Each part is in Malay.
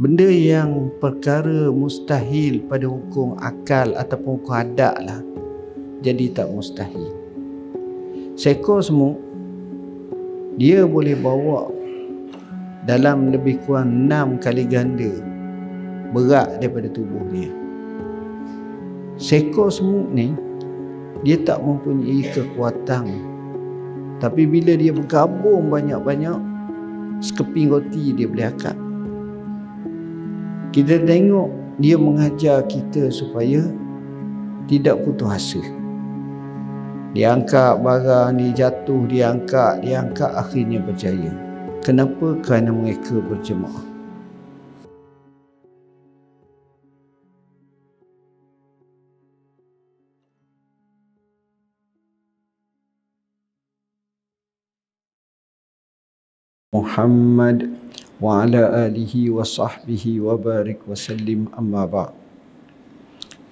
Benda yang perkara mustahil pada hukum akal ataupun hukum adat lah, jadi tak mustahil. Seekor semut, dia boleh bawa dalam lebih kurang 6 kali ganda berat daripada tubuh dia. Seekor semut ni, dia tak mempunyai kekuatan, tapi bila dia bergabung banyak-banyak, sekeping roti dia boleh akap. Kita tengok dia mengajar kita supaya tidak putus asa. Dia angkat barang, dia jatuh, dia angkat, akhirnya berjaya. Kenapa? Kerana mereka berjemaah. Muhammad wa ala alihi wa sahbihi wa barik wa sallim, amma ba'.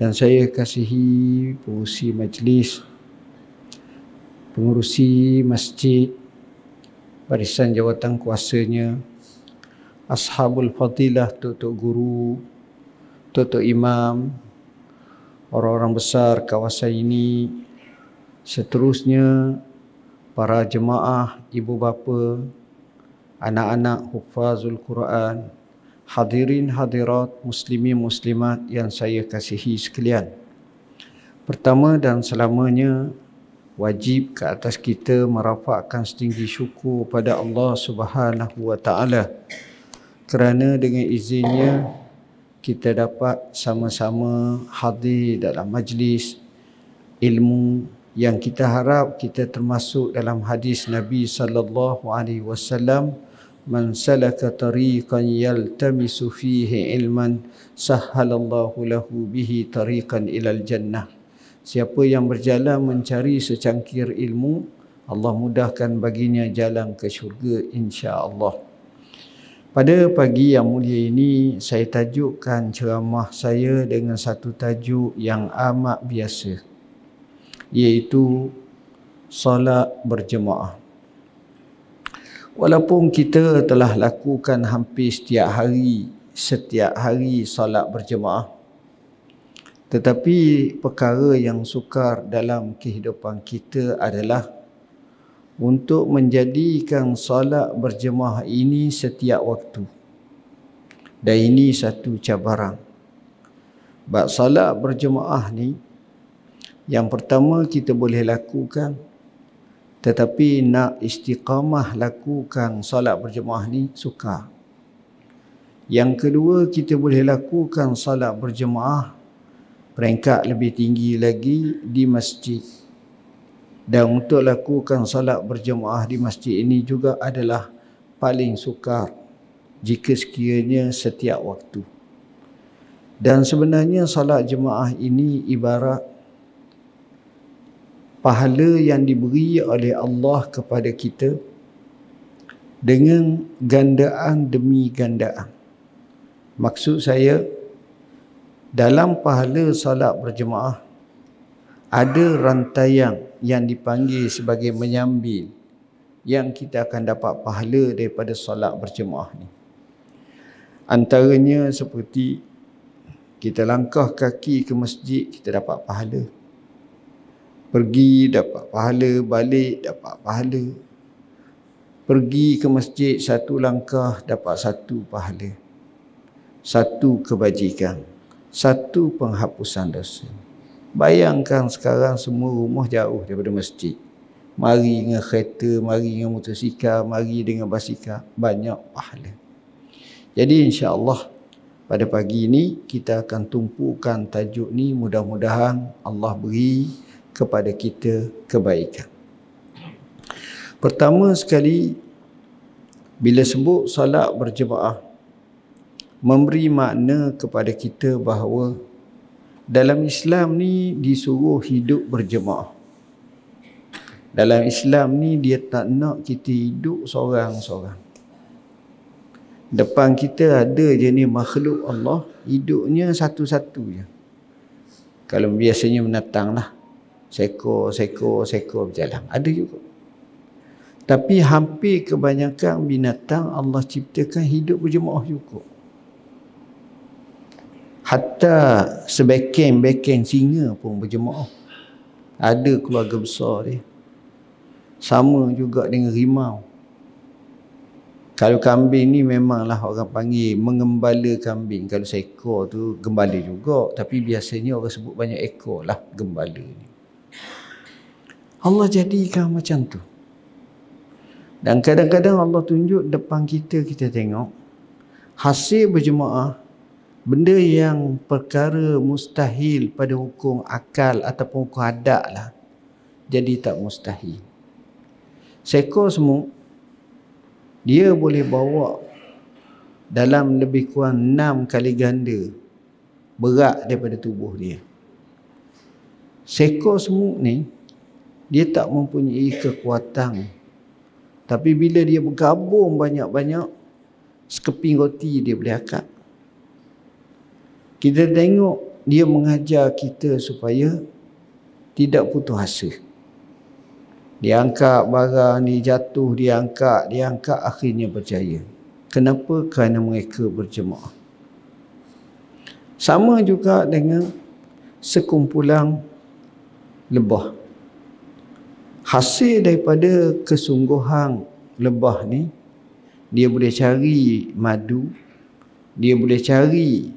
Yang saya kasihi pengurusi majlis, pengurusi masjid, barisan jawatan kuasanya, ashabul fadilah, tok-tok guru, tok-tok imam, orang-orang besar kawasan ini, seterusnya para jemaah, ibu bapa, anak-anak hufazul Quran, hadirin hadirat, muslimin muslimat yang saya kasihi sekalian. Pertama dan selamanya, wajib ke atas kita merafakkan setinggi syukur pada Allah Subhanahu wa taala, kerana dengan izinnya kita dapat sama-sama hadir dalam majlis ilmu yang kita harap kita termasuk dalam hadis Nabi sallallahu alaihi wasallam, man salaka tariqan yaltamisu fihi ilman sahhalallahu lahu bihi tariqan ilal jannah. Siapa yang berjalan mencari secangkir ilmu, Allah mudahkan baginya jalan ke syurga, insya-Allah. Pada pagi yang mulia ini, saya tajukkan ceramah saya dengan satu tajuk yang amat biasa, iaitu solat berjemaah. Walaupun kita telah lakukan hampir setiap hari solat berjemaah, tetapi perkara yang sukar dalam kehidupan kita adalah untuk menjadikan solat berjemaah ini setiap waktu. Dan ini satu cabaran. Bab solat berjemaah ni, yang pertama kita boleh lakukan, tetapi nak istiqamah lakukan solat berjemaah ni sukar. Yang kedua, kita boleh lakukan solat berjemaah peringkat lebih tinggi lagi di masjid. Dan untuk lakukan solat berjemaah di masjid ini juga adalah paling sukar jika sekiranya setiap waktu. Dan sebenarnya solat jemaah ini ibarat pahala yang diberi oleh Allah kepada kita dengan gandaan demi gandaan. Maksud saya, dalam pahala solat berjemaah ada rantaian yang dipanggil sebagai menyambil, yang kita akan dapat pahala daripada solat berjemaah ni. Antaranya seperti kita langkah kaki ke masjid, kita dapat pahala. Pergi dapat pahala, balik dapat pahala. Pergi ke masjid satu langkah dapat satu pahala. Satu kebajikan, satu penghapusan dosa. Bayangkan sekarang semua rumah jauh daripada masjid. Mari dengan kereta, mari dengan motosikal, mari dengan basikal, banyak pahala. Jadi insya-Allah pada pagi ini kita akan tumpukan tajuk ni, mudah-mudahan Allah beri kepada kita kebaikan. Pertama sekali, bila sebut solat berjemaah, memberi makna kepada kita bahawa dalam Islam ni disuruh hidup berjemaah. Dalam Islam ni dia tak nak kita hidup seorang-seorang. Depan kita ada je ni makhluk Allah, hidupnya satu-satu je. Kalau biasanya binatang lah, seekor berjalan, ada juga. Tapi hampir kebanyakan binatang Allah ciptakan hidup berjemaah juga. Hatta sebekeng-bekeng singa pun berjemaah. Ada keluarga besar dia. Sama juga dengan rimau. Kalau kambing ni memanglah orang panggil mengembala kambing. Kalau seekor tu gembala juga. Tapi biasanya orang sebut banyak ekor lah gembala ni. Allah jadikan macam tu. Dan kadang-kadang Allah tunjuk depan kita, kita tengok. Hasil berjemaah, benda yang perkara mustahil pada hukum akal ataupun hukum adat lah. Jadi tak mustahil. Seekor semut, dia boleh bawa dalam lebih kurang 6 kali ganda berat daripada tubuh dia. Seekor semut ni, dia tak mempunyai kekuatan. Tapi bila dia bergabung banyak-banyak, sekeping roti dia boleh akak. Kita tengok dia mengajar kita supaya tidak putus asa. Dia angkat barang ni, jatuh, dia angkat, akhirnya berjaya. Kenapa? Kerana mereka berjemaah. Sama juga dengan sekumpulan lebah. Hasil daripada kesungguhan lebah ni, dia boleh cari madu, dia boleh cari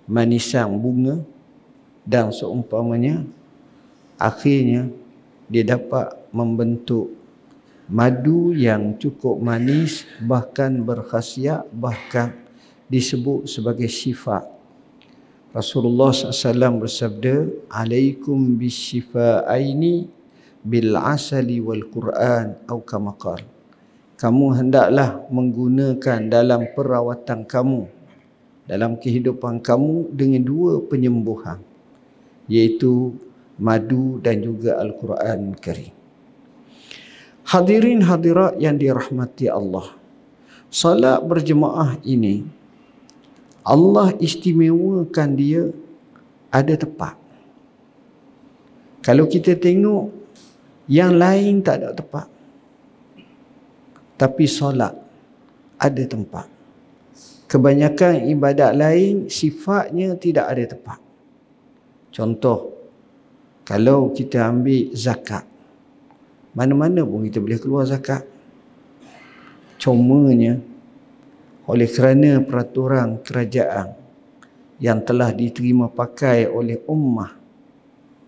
manisan bunga dan seumpamanya, akhirnya dia dapat membentuk madu yang cukup manis, bahkan berkhasiat, bahkan disebut sebagai syifa. Rasulullah SAW bersabda, "Alaikum bisyifa'aini bil asali wal Quran," atau kama qala. Kamu hendaklah menggunakan dalam perawatan kamu, dalam kehidupan kamu dengan 2 penyembuhan, iaitu madu dan juga Al-Quran Karim. Hadirin hadirat yang dirahmati Allah, salat berjemaah ini Allah istimewakan dia ada tempat. Kalau kita tengok yang lain tak ada tempat, tapi solat ada tempat. Kebanyakan ibadat lain sifatnya tidak ada tempat. Contoh, kalau kita ambil zakat, mana-mana pun kita boleh keluar zakat. Cumanya oleh kerana peraturan kerajaan yang telah diterima pakai oleh ummah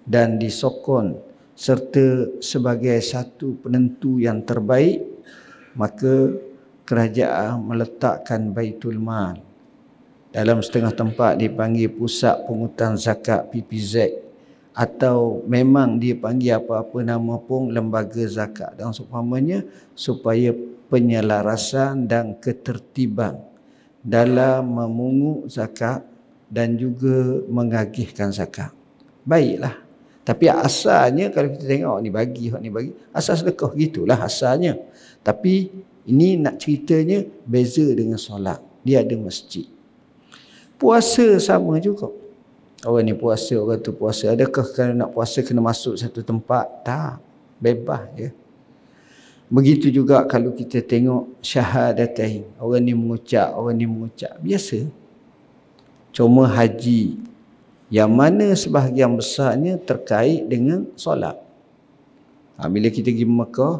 dan disokong serta sebagai satu penentu yang terbaik, maka kerajaan meletakkan Baitul Mal. Dalam setengah tempat dipanggil Pusat Pungutan Zakat PPZ, atau memang dia panggil apa-apa nama pun lembaga zakat dan seumpamanya, supaya penyelarasan dan ketertiban dalam memungut zakat dan juga mengagihkan zakat. Baiklah. Tapi asalnya kalau kita tengok ni bagi, asal sedekah gitulah asalnya. Tapi ini nak ceritanya beza dengan solat. Dia ada masjid. Puasa sama juga. Orang ni puasa, orang tu puasa. Adakah kalau nak puasa kena masuk satu tempat? Tak. Bebas je. Begitu juga kalau kita tengok syahadatain. Orang ni mengucap, orang ni mengucap. Biasa. Cuma haji, yang mana sebahagian besarnya terkait dengan solat. Bila kita pergi Mekah,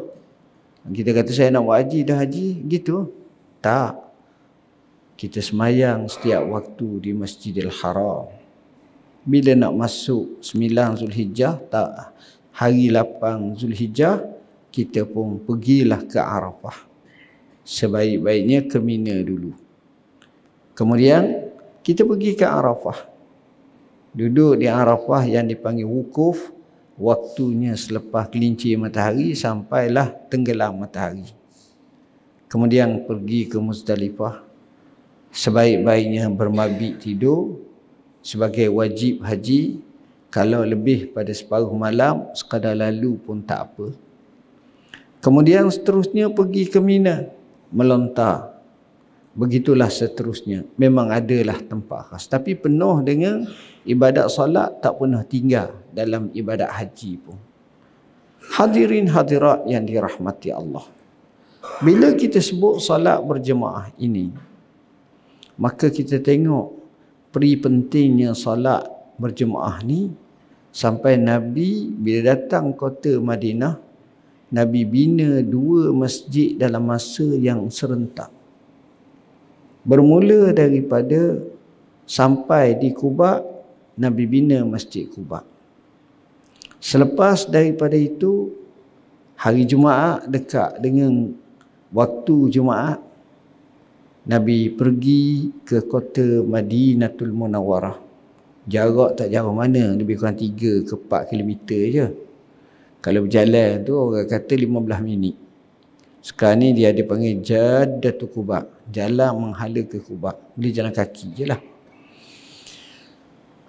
kita kata saya nak buat haji, dah haji, gitu. Tak. Kita semayang setiap waktu di Masjidil Haram. Bila nak masuk 9 Zulhijjah, tak, hari 8 Zulhijjah, kita pun pergilah ke Arafah. Sebaik-baiknya ke Mina dulu. Kemudian kita pergi ke Arafah. Duduk di Arafah yang dipanggil wukuf, waktunya selepas gelincir matahari sampailah tenggelam matahari. Kemudian pergi ke Muzdalifah. Sebaik-baiknya bermabit tidur sebagai wajib haji. Kalau lebih pada separuh malam, sekadar lalu pun tak apa. Kemudian seterusnya pergi ke Mina, melontar. Begitulah seterusnya. Memang adalah tempat khas, tapi penuh dengan ibadat solat, tak pernah tinggal dalam ibadat haji pun. Hadirin hadirat yang dirahmati Allah, bila kita sebut solat berjemaah ini, maka kita tengok peri pentingnya solat berjemaah ni sampai Nabi bila datang kota Madinah, Nabi bina 2 masjid dalam masa yang serentak. Bermula daripada sampai di Quba, Nabi bina Masjid Quba. Selepas daripada itu, hari Jumaat dekat dengan waktu Jumaat, Nabi pergi ke kota Madinatul Munawwarah. Jarak tak jauh mana, lebih kurang 3 ke 4 kilometer je. Kalau berjalan tu orang kata 15 minit. Sekarang ni dia ada panggil Jaddatul Quba, jalan menghala ke Quba. Boleh jalan kaki je lah.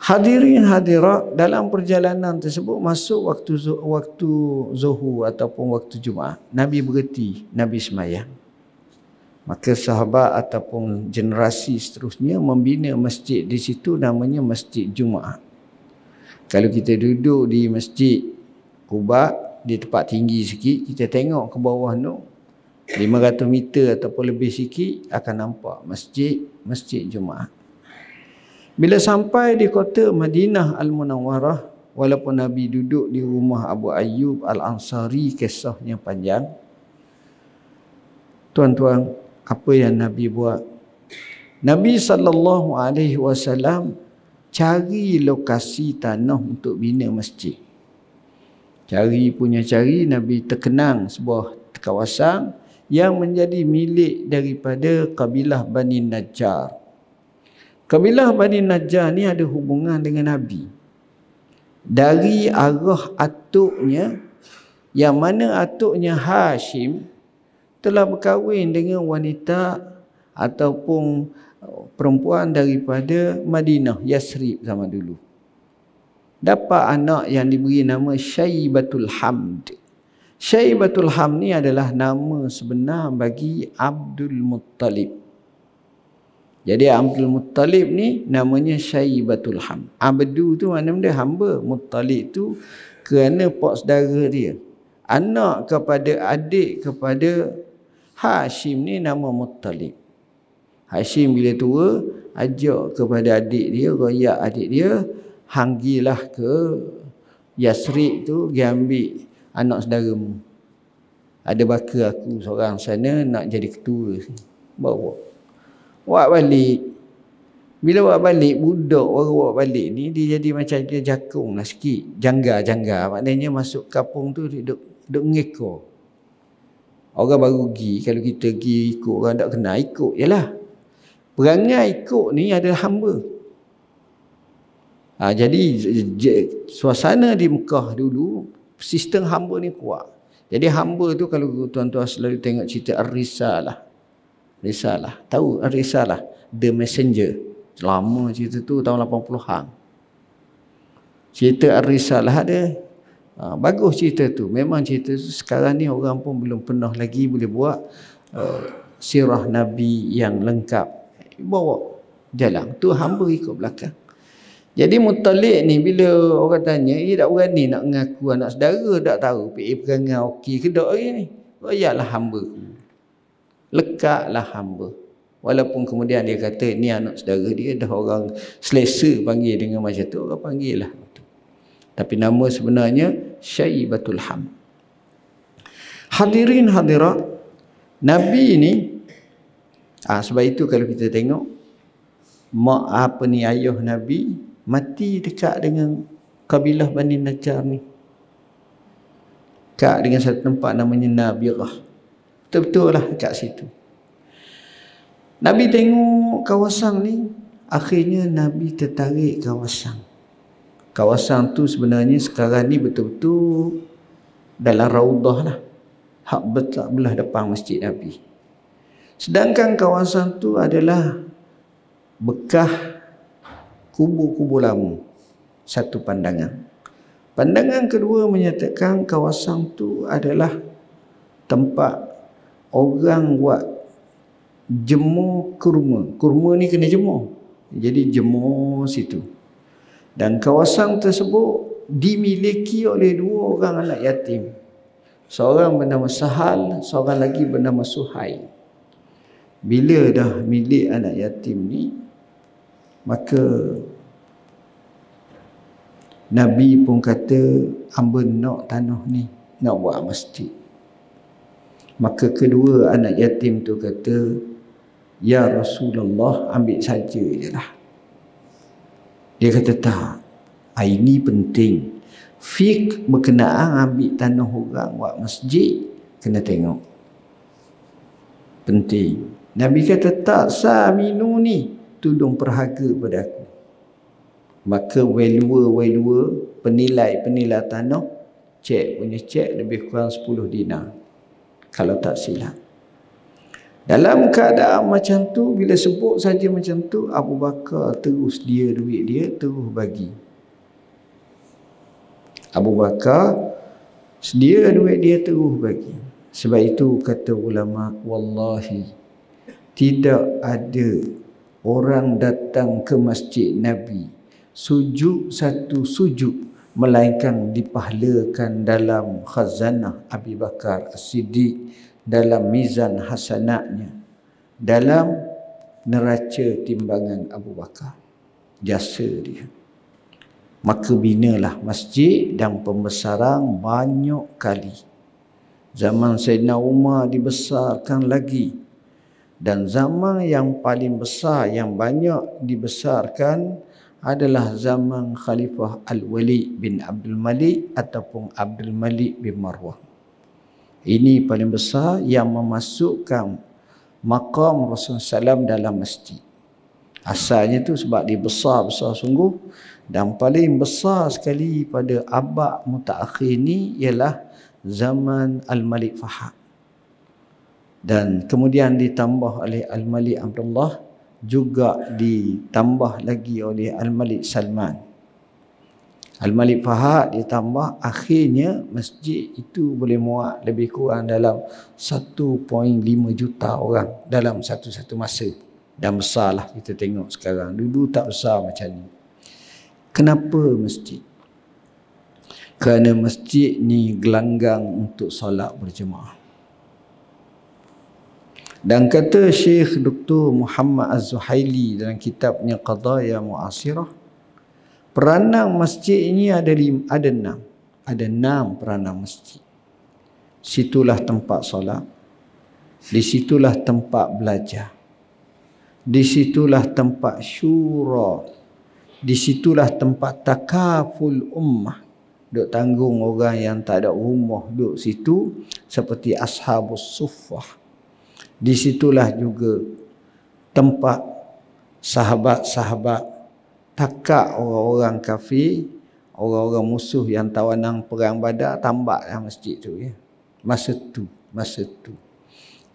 Hadirin hadirat, dalam perjalanan tersebut masuk waktu Zuhur ataupun waktu Jumaat, Nabi berhenti, Nabi semayang. Maka sahabat ataupun generasi seterusnya membina masjid di situ, namanya Masjid Jumaat. Kalau kita duduk di Masjid Quba di tempat tinggi sikit, kita tengok ke bawah tu 500 meter ataupun lebih sikit akan nampak Masjid Jumaat. Bila sampai di kota Madinah Al-Munawwarah, walaupun Nabi duduk di rumah Abu Ayyub Al-Ansari, kisahnya panjang. Tuan-tuan, apa yang Nabi buat? Nabi SAW cari lokasi tanah untuk bina masjid. Cari, Nabi terkenang sebuah kawasan yang menjadi milik daripada kabilah Bani Najjar. Kabilah Bani Najjar ni ada hubungan dengan Nabi dari arah atuknya, yang mana atuknya Hashim telah berkahwin dengan wanita ataupun perempuan daripada Madinah, Yasrib zaman dulu. Dapat anak yang diberi nama Syaibatul Hamd. Syaibatul Hamd ni adalah nama sebenar bagi Abdul Muttalib. Jadi Abdul Muttalib ni namanya Syaibatul Hamd. Abdu tu maknanya dia hamba. Muttalib tu kerana pak saudara dia. Anak kepada adik kepada Hashim ni nama Muttalib. Hashim bila tua ajak kepada adik dia, royak adik dia, hanggilah ke Yasrib tu, dia ambil anak saudaramu. Ada baka aku seorang sana nak jadi ketua. Bawa. Buat balik. Bila buat balik, budak orang buat balik ni dia jadi macam dia jakung lah sikit. Jangga. Maknanya masuk kampung tu duduk ngekor. Orang baru pergi, kalau kita pergi ikut orang tak kenal, ikut je lah. Perangai ikut ni adalah hamba. Jadi suasana di Mekah dulu, sistem hamba ni kuat. Jadi hamba tu kalau tuan-tuan selalu tengok cerita Ar-Risalah. Tahu Ar-Risalah? The Messenger. Lama cerita tu, tahun 80-an. Cerita Ar-Risalah ada. Bagus cerita tu. Memang cerita tu sekarang ni orang pun belum pernah lagi boleh buat sirah Nabi yang lengkap. Bawa jalan. Tu hamba ikut belakang. Jadi Muttalib ni bila orang tanya, tak berani nak mengaku anak saudara, tak tahu perangai okey ke tak hari ni. Royaklah hamba ku. Lekatlah hamba. Walaupun kemudian dia kata ni anak saudara dia, dah orang selesa panggil dengan macam tu, orang panggil lah. Tapi nama sebenarnya Syaibatul Hamd. Hadirin hadirat, Nabi ni sebab itu kalau kita tengok ayah Nabi mati dekat dengan kabilah Bani Najjar ni. Dekat dengan satu tempat namanya Nabirah. Betul-betul lah dekat situ. Nabi tengok kawasan ni, akhirnya Nabi tertarik kawasan. Kawasan tu sebenarnya sekarang ni betul-betul dalam raudah lah. Hak belah depan masjid Nabi. Sedangkan kawasan tu adalah bekas kubur-kubur lama. Satu pandangan. Pandangan kedua menyatakan kawasan tu adalah tempat orang buat jemur kurma. Kurma ni kena jemur. Jadi jemur situ. Dan kawasan tersebut dimiliki oleh 2 orang anak yatim. Seorang bernama Sahal, seorang lagi bernama Suhail. Bila dah milik anak yatim ni, Maka Nabi pun kata, hamba nak tanah ni, nak buat masjid. Maka kedua anak yatim tu kata, ya Rasulullah, ambil saja je lah. Dia kata tak, ini penting. Fiqh berkenaan ambil tanah orang buat masjid, kena tengok. Penting. Nabi kata tak, saminu ni, tolong perharga pada aku. Maka valuer, penilai tanah, cek lebih kurang 10 dinar. Kalau tak silap. Dalam keadaan macam tu, bila sebut saja macam tu, Abu Bakar terus dia duit dia, terus bagi. Abu Bakar sedia duit dia, terus bagi. Sebab itu kata ulama, wallahi, tidak ada orang datang ke masjid Nabi sujud satu sujud melainkan dipahlakan dalam khazanah Abu Bakar As-Siddiq, dalam mizan hasanatnya, dalam neraca timbangan Abu Bakar, jasa dia. Maka binalah masjid dan pembesaran banyak kali. Zaman Sayyidina Umar dibesarkan lagi, dan zaman yang paling besar, yang banyak dibesarkan adalah zaman Khalifah Al-Walid bin Abdul Malik ataupun Abdul Malik bin Marwah. Ini paling besar yang memasukkan maqam Rasulullah SAW dalam masjid. Asalnya tu sebab dia besar-besar sungguh, dan paling besar sekali pada abad mutaakhir ni ialah zaman Al-Malik Fahad. Dan kemudian ditambah oleh Al-Malik Abdullah, juga ditambah lagi oleh Al-Malik Salman. Al-Malik Fahad ditambah, akhirnya masjid itu boleh muat lebih kurang dalam 1.5 juta orang dalam satu-satu masa. Dan besarlah kita tengok sekarang. Dulu tak besar macam ni. Kenapa masjid? Kerana masjid ni gelanggang untuk solat berjemaah. Dan kata Syekh Dr. Muhammad Az-Zuhaili dalam kitabnya Qadaya Mu'asirah, peranan masjid ini ada 6. Ada 6 peranan masjid. Situlah tempat solat. Di situlah tempat belajar. Di situlah tempat syura. Di situlah tempat takaful ummah. Duk tanggung orang yang tak ada rumah duk situ, seperti Ashabus Suffah. Di situlah juga tempat sahabat-sahabat takak orang-orang kafir, orang-orang musuh yang tawanang perang Badar, tambak dalam masjid tu ya. Masa tu.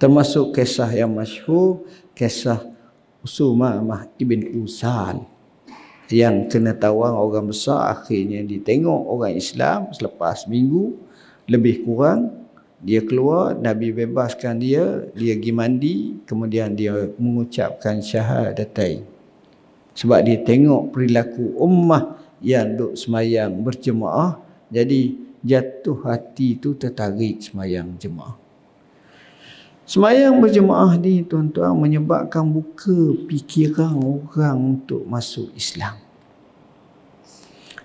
Termasuk kisah yang masyhur, kisah Usumamah ibn Usal yang kena tawang orang besar, akhirnya ditengok orang Islam selepas minggu lebih kurang. Dia keluar, Nabi bebaskan dia pergi mandi, kemudian dia mengucapkan syahadatain. Sebab dia tengok perilaku ummah yang duk semayang berjemaah, jadi jatuh hati tu tertarik semayang jemaah. Semayang berjemaah ni tuan-tuan menyebabkan buka fikiran orang untuk masuk Islam.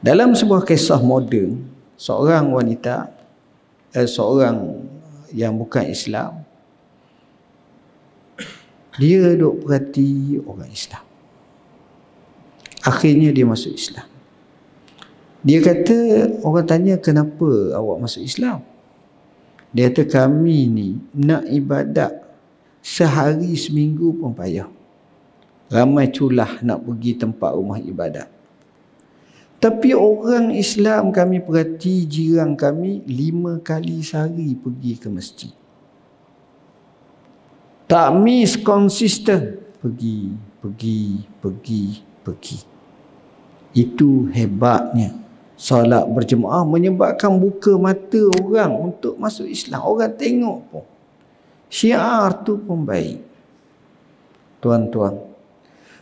Dalam sebuah kisah moden, seorang wanita, seorang yang bukan Islam, dia duk perhati orang Islam. Akhirnya dia masuk Islam. Dia kata, orang tanya, kenapa awak masuk Islam? Dia kata, kami ni nak ibadat sehari seminggu pun payah. Ramai culah nak pergi tempat rumah ibadat. Tapi orang Islam kami perhati, jiran kami 5 kali sehari pergi ke masjid. Tak miss, konsisten. Pergi. Itu hebatnya. Solat berjemaah menyebabkan buka mata orang untuk masuk Islam. Orang tengok pun. Syiar tu pun baik. Tuan-tuan,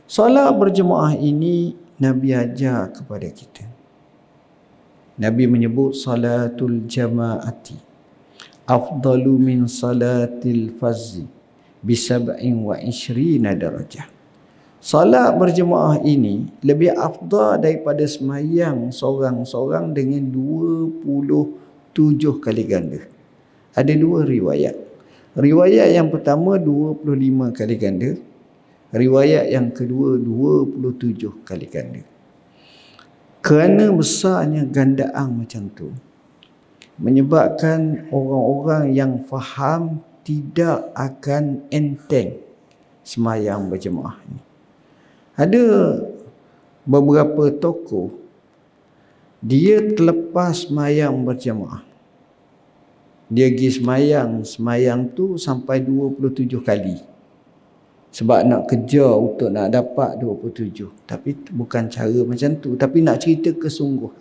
solat berjemaah ini Nabi ajar kepada kita. Nabi menyebut salatul jama'ati afdalu min salatil fazzi bi 27 darajah. Solat berjemaah ini lebih afdal daripada semayang seorang-seorang dengan 27 kali ganda. Ada dua riwayat. Riwayat yang pertama 25 kali ganda. Riwayat yang kedua 27 kali ganda. Kerana besarnya gandaan macam tu, menyebabkan orang-orang yang faham tidak akan enteng semayang berjemaah ni. Ada beberapa tokoh dia terlepas semayang berjemaah. Dia pergi semayang tu sampai 27 kali. Sebab nak kejar untuk nak dapat 27. Tapi bukan cara macam tu, tapi nak cerita kesungguhan.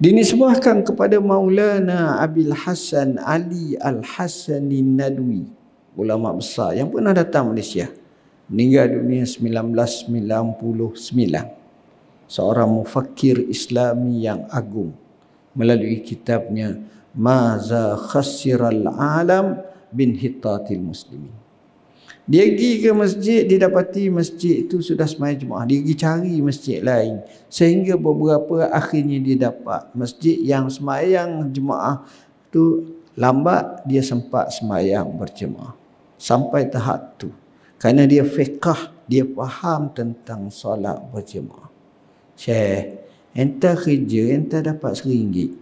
Dinisbahkan kepada Maulana Abil Hasan Ali Al-Hasanin Nadwi, ulama besar yang pernah datang Malaysia. Meninggal dunia 1999. Seorang mufakir Islami yang agung melalui kitabnya Maza Khassiral Alam bin Hittatil Muslimin. Dia pergi ke masjid, dia dapati masjid itu sudah semayang jemaah. Dia pergi cari masjid lain. Sehingga beberapa akhirnya dia dapat masjid yang semayang jemaah tu lambat, dia sempat semayang berjemaah. Sampai tahap tu. Kerana dia fiqah, dia faham tentang solat berjemaah. Syekh, entah kerja, entah dapat RM1.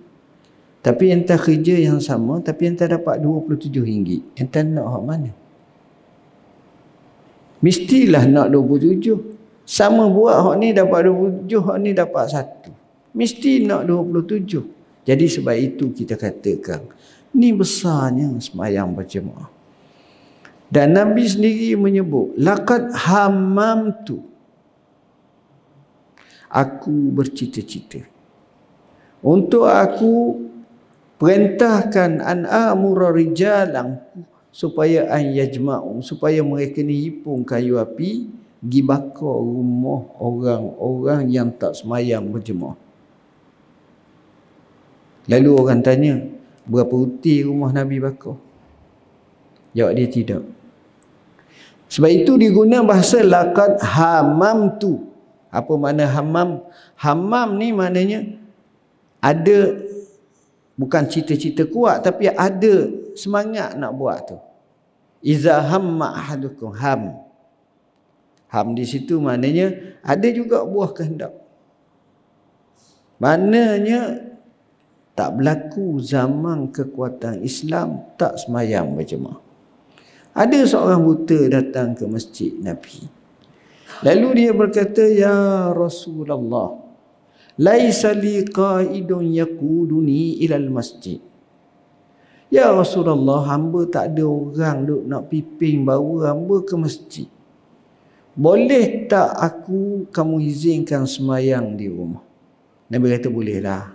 Tapi entah kerja yang sama, tapi entah dapat RM27. Entah nak hak mana? Mestilah nak 27. Sama buat hak ni dapat 27, hak ni dapat 1. Mesti nak 27. Jadi sebab itu kita katakan, ni besarnya semayang berjemaah. Dan Nabi sendiri menyebut, laqad hammamtu, aku bercita-cita untuk aku perintahkan an amura rijalan supaya an yajma'u, supaya mereka ni hipung kayu api pergi bakar rumah orang-orang yang tak semayang berjemaah. Lalu orang tanya, berapa reti rumah Nabi bakar? Jawab dia tidak. Sebab itu diguna bahasa laqad hamamtu. Apa makna hamam? Hamam ni maknanya ada, bukan cita-cita kuat, tapi ada semangat nak buat tu. Iza hamma ahadukum, ham. Ham di situ maknanya ada juga buah kehendak. Maknanya tak berlaku zaman kekuatan Islam tak semayang berjemaah. Ada seorang buta datang ke masjid Nabi. Lalu dia berkata, ya Rasulullah, laisa li qaidun yaquduni ilal masjid. Ya Rasulullah, hamba tak ada orang duk nak piping bawa hamba ke masjid. Boleh tak kamu izinkan semayang di rumah? Nabi kata, bolehlah.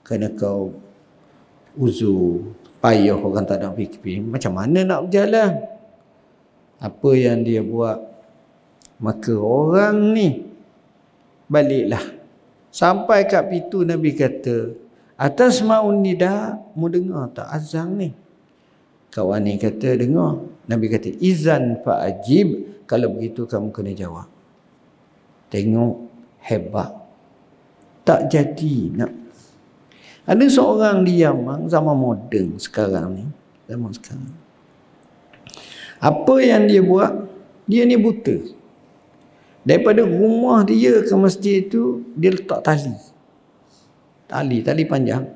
Kerana kau uzur, payah orang tak nak piping. Macam mana nak berjalan? Apa yang dia buat? Maka orang ni baliklah. Sampai kat pintu Nabi kata, atas ma'un nida, mu dengar tak azan ni? Kawan ni kata, dengar. Nabi kata, izan fa'ajib, kalau begitu kamu kena jawab. Tengok, hebat. Tak jadi nak. Ada seorang di Yaman, zaman moden sekarang ni. Zaman sekarang. Apa yang dia buat? Dia ni buta. Daripada rumah dia ke masjid itu, dia letak tali. Tali panjang.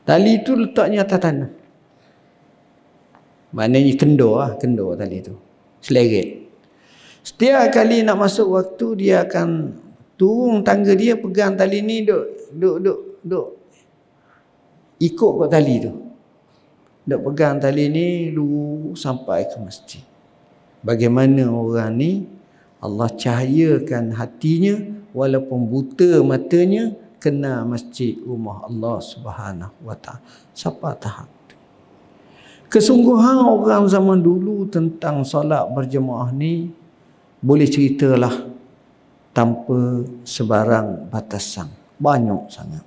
Tali itu letaknya atas tanah. Maknanya kendor tali itu. Seleret. Setiap kali nak masuk waktu, dia akan turun tangga dia, pegang tali ni, duk ikut kat tali tu. Duk pegang tali ni lurus sampai ke masjid. Bagaimana orang ni Allah cahayakan hatinya, walaupun buta matanya, kena masjid rumah Allah Subhanahu wa ta'ala. Siapa tahap tu? Kesungguhan orang zaman dulu tentang solat berjemaah ni boleh ceritalah tanpa sebarang batasan. Banyak sangat.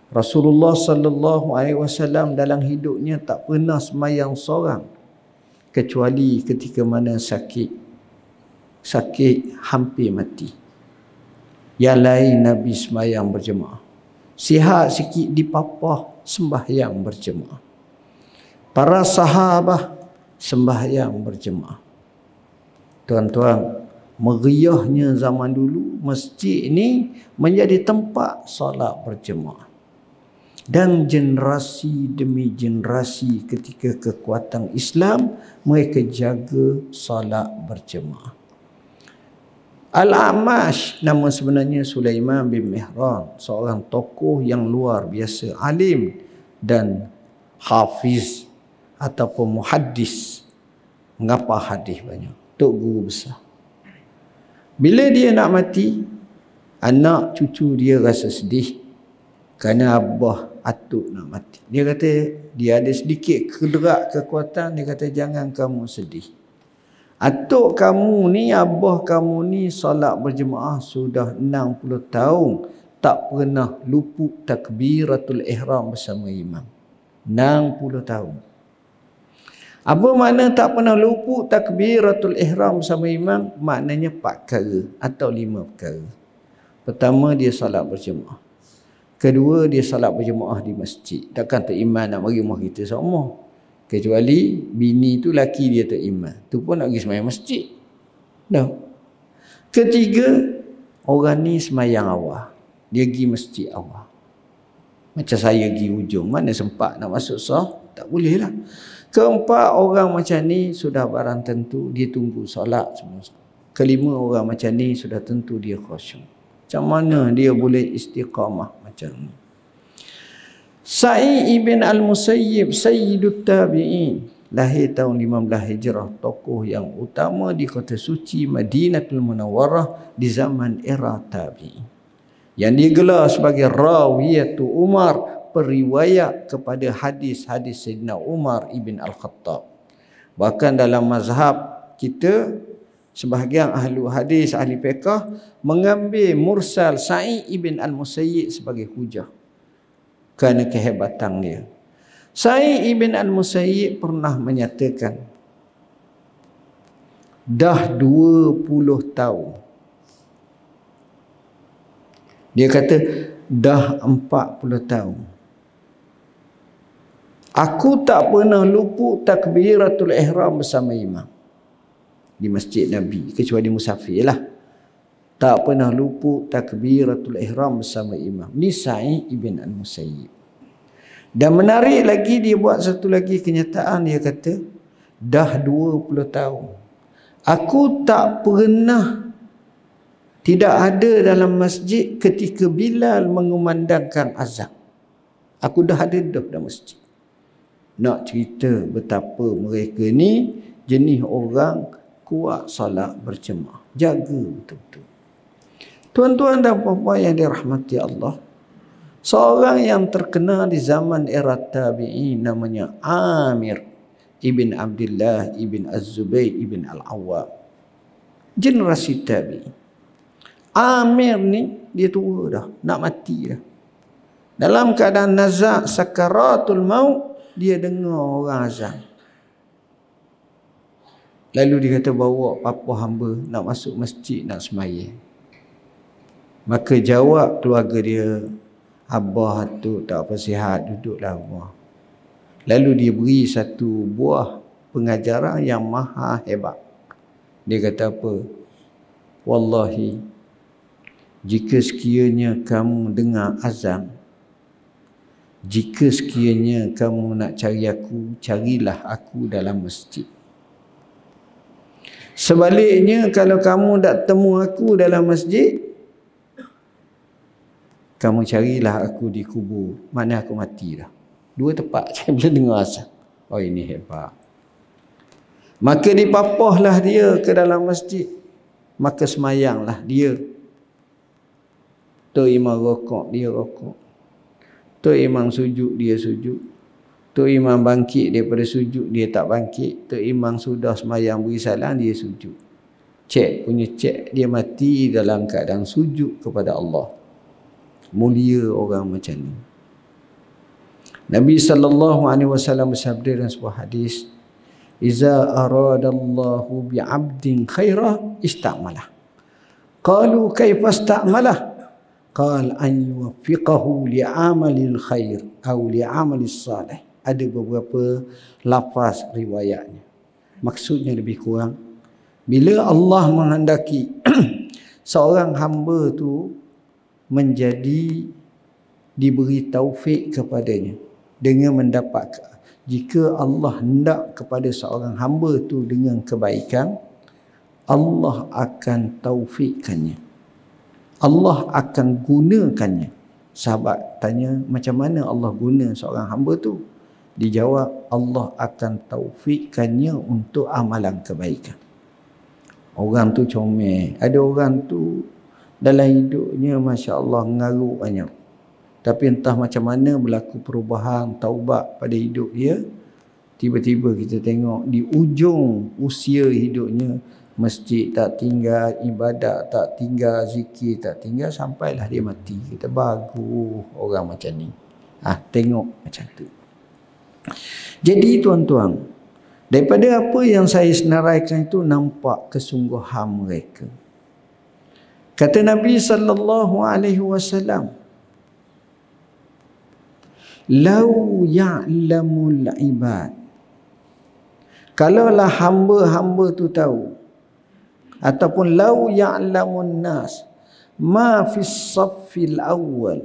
Rasulullah sallallahu alaihi wasallam dalam hidupnya tak pernah semayang seorang kecuali ketika mana sakit. sakit hampir mati. Yang lain Nabi sembahyang berjemaah. Sihat sikit dipapah sembahyang berjemaah. Para sahabat sembahyang berjemaah. Tuan-tuan, meriahnya zaman dulu masjid ni menjadi tempat solat berjemaah. Dan generasi demi generasi ketika kekuatan Islam, mereka jaga solat berjemaah. Al-A'mash, nama sebenarnya Sulaiman bin Mihran, seorang tokoh yang luar biasa, alim dan hafiz ataupun muhaddis, mengapa hadis banyak, tok guru besar. Bila dia nak mati, anak cucu dia rasa sedih kerana abah atuk nak mati. Dia kata dia ada sedikit kederak kekuatan, dia kata jangan kamu sedih. Atuk kamu ni, abah kamu ni solat berjemaah sudah 60 tahun tak pernah luput takbiratul ihram bersama imam. 60 tahun. Apa makna tak pernah luput takbiratul ihram bersama imam? Maknanya 4 perkara atau 5 perkara. Pertama, dia solat berjemaah. Kedua, dia solat berjemaah di masjid. Takkan Tok Iman nak bagi rumah kita semua. Kecuali bini tu laki dia Tok Iman. Tu pun nak pergi semayang masjid. Dah. Ketiga, orang ni semayang awal. Dia pergi masjid awal. Macam saya pergi hujung. Mana sempat nak masuk sah? Tak boleh lah. Keempat, orang macam ni sudah barang tentu dia tunggu solat semua. Kelima, orang macam ni sudah tentu dia khusyuk. Macam mana dia boleh istiqamah macam ni? Sa'id ibn al-Musayyib Sayyidut Tabi'in, lahir tahun 15 Hijrah, tokoh yang utama di kota suci Madinatul Munawwarah di zaman era Tabi'in, yang digelar sebagai Rawiyatu Umar, periwayat kepada hadis-hadis Sayyidina Umar ibn Al-Khattab. Bahkan dalam mazhab kita, sebahagian ahli hadis, ahli fiqh mengambil mursal Sa'id ibn al-Musayyib sebagai hujah kerana kehebatan dia. Sa'id ibn al-Musayyib pernah menyatakan, dah 20 tahun. Dia kata, dah 40 tahun. Aku tak pernah luput takbiratul ihram bersama imam di masjid Nabi, kecuali musafir lah. Tak pernah luput takbiratul ihram bersama imam. Ni Sa'id ibn al-Musayyib. Dan menarik lagi, dia buat satu lagi kenyataan. Dia kata, dah 20 tahun. Aku tak pernah tidak ada dalam masjid ketika Bilal mengumandangkan azan. Aku dah ada dalam masjid. Nak cerita betapa mereka ni jenis orang kuat salat berjemaah. Jaga betul-betul. Tuan-tuan dan puan-puan yang dirahmati Allah, seorang yang terkenal di zaman era Tabi'in namanya Amir ibn Abdullah ibn Az-Zubayr ibn Al-Awwam. Generasi Tabi'in. Amir ni dia tua dah, nak mati dah. Dalam keadaan nazak sakaratul maut, dia dengar orang azan. Lalu dia kata, bawa papa hamba nak masuk masjid nak sembahyang. Maka jawab keluarga dia, abah tu tak apa sihat, duduklah rumah. Lalu dia beri satu buah pengajaran yang maha hebat. Dia kata apa? Wallahi, jika sekiranya kamu dengar azan, jika sekiranya kamu nak cari aku, carilah aku dalam masjid. Sebaliknya, kalau kamu tak temu aku dalam masjid, kamu carilah aku di kubur. Mana aku mati dah. Dua tempat saya bila dengar azan. Oh, ini hebat. Maka dipapahlah dia ke dalam masjid. Maka semayanglah dia. Tok Imam rokok, dia rokok. Tok Imam sujud, dia sujud. Tok Imam bangkit daripada sujud, dia tak bangkit. Tok Imam sudah semayang beri salam, dia sujud. Cek punya cek, dia mati dalam keadaan sujud kepada Allah. Mulia orang macam ni. Nabi SAW bersabda dalam sebuah hadis, Iza aradallahu bi'abdin khaira ista'malah. Qalu kaifa ista'malah? Qal an yuwaffiqahu li'amalil khair atau li'amalis salih. Ada beberapa lafaz riwayatnya. Maksudnya lebih kurang, bila Allah menghendaki seorang hamba tu diberi taufik kepadanya dengan mendapat, jika Allah hendak kepada seorang hamba tu dengan kebaikan, Allah akan taufikkannya, Allah akan gunakannya. Sahabat tanya, macam mana Allah guna seorang hamba tu? Dijawab, Allah akan taufikkannya untuk amalan kebaikan. Orang tu comel. Ada orang tu dalam hidupnya Masya Allah ngaruk banyak. Tapi entah macam mana berlaku perubahan, taubat pada hidup dia. Tiba-tiba kita tengok di ujung usia hidupnya, masjid tak tinggal, ibadat tak tinggal, zikir tak tinggal, sampailah dia mati. Kita bagus orang macam ni. Tengok macam tu. Jadi tuan-tuan, daripada apa yang saya senaraikan itu nampak kesungguhan mereka. Kata Nabi sallallahu alaihi wasallam, "Lau ya'lamul ibad." Kalaulah hamba-hamba tu tahu, ataupun lau ya'lamun nas ma fis saffil awwal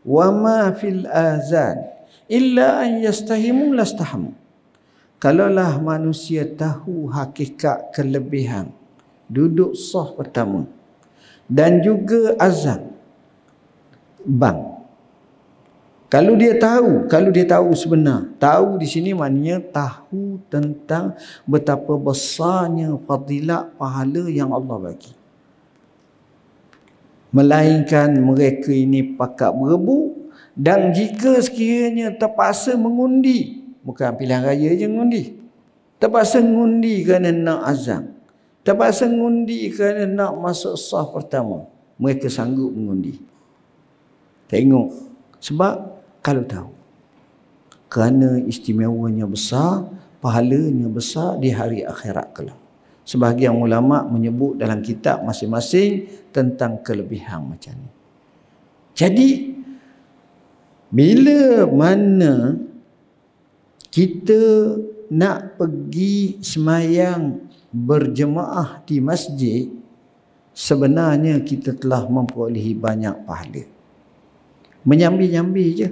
wa ma fil azan illa an yastahimu lastahamu. Kalaulah manusia tahu hakikat kelebihan duduk saf pertama dan juga azan bang, kalau dia tahu sebenar, tahu di sini maknanya tahu tentang betapa besarnya fadilat pahala yang Allah bagi. Melainkan mereka ini pakat berebut, dan jika sekiranya terpaksa mengundi, bukan pilihan raya je mengundi, terpaksa mengundi kerana nak azan, terpaksa mengundi kerana nak masuk saf pertama, mereka sanggup mengundi. Tengok, sebab kalau tahu, kerana istimewanya besar, pahalanya besar di hari akhirat kelak. Sebahagian ulama menyebut dalam kitab masing-masing tentang kelebihan macam ni. Jadi bila mana kita nak pergi semayang berjemaah di masjid, sebenarnya kita telah memperolehi banyak pahala. Menyambi-nyambi je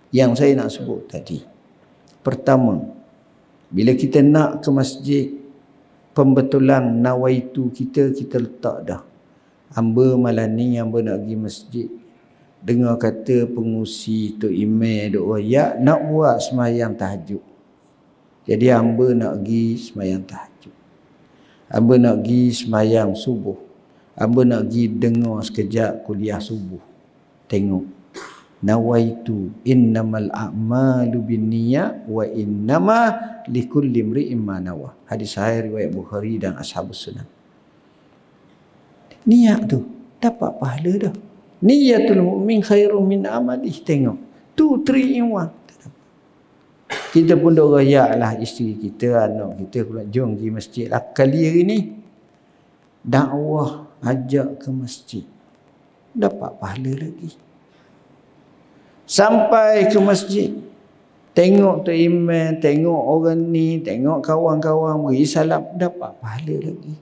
yang saya nak sebut tadi. Pertama, bila kita nak ke masjid, pembetulan nawaitu kita letak dah. Hamba malam ni hamba nak pergi masjid. Dengar kata pengusi tu email duk royak nak buat semayang tahajud. Jadi hamba nak pergi semayang tahajud. Hamba nak pergi semayang subuh. Hamba nak pergi dengar sekejap kuliah subuh. Tengok. Nawaitu innamal a'malu binniyat wa innama likulli imri'in ma nawa. Hadis sahih riwayat Bukhari dan Ashabus Sunan. Niat tu dapat pahala dah. Niyatul mu'min khairun min amalih. Tengok. 2, 3 in 1. Kita pun dah rayak lah isteri kita, anak kita pula, jom pergi masjid lah. Kali hari ni dakwah ajak ke masjid, dapat pahala lagi. Sampai ke masjid, tengok tu imam, tengok orang ni, tengok kawan-kawan beri salam, dapat pahala lagi.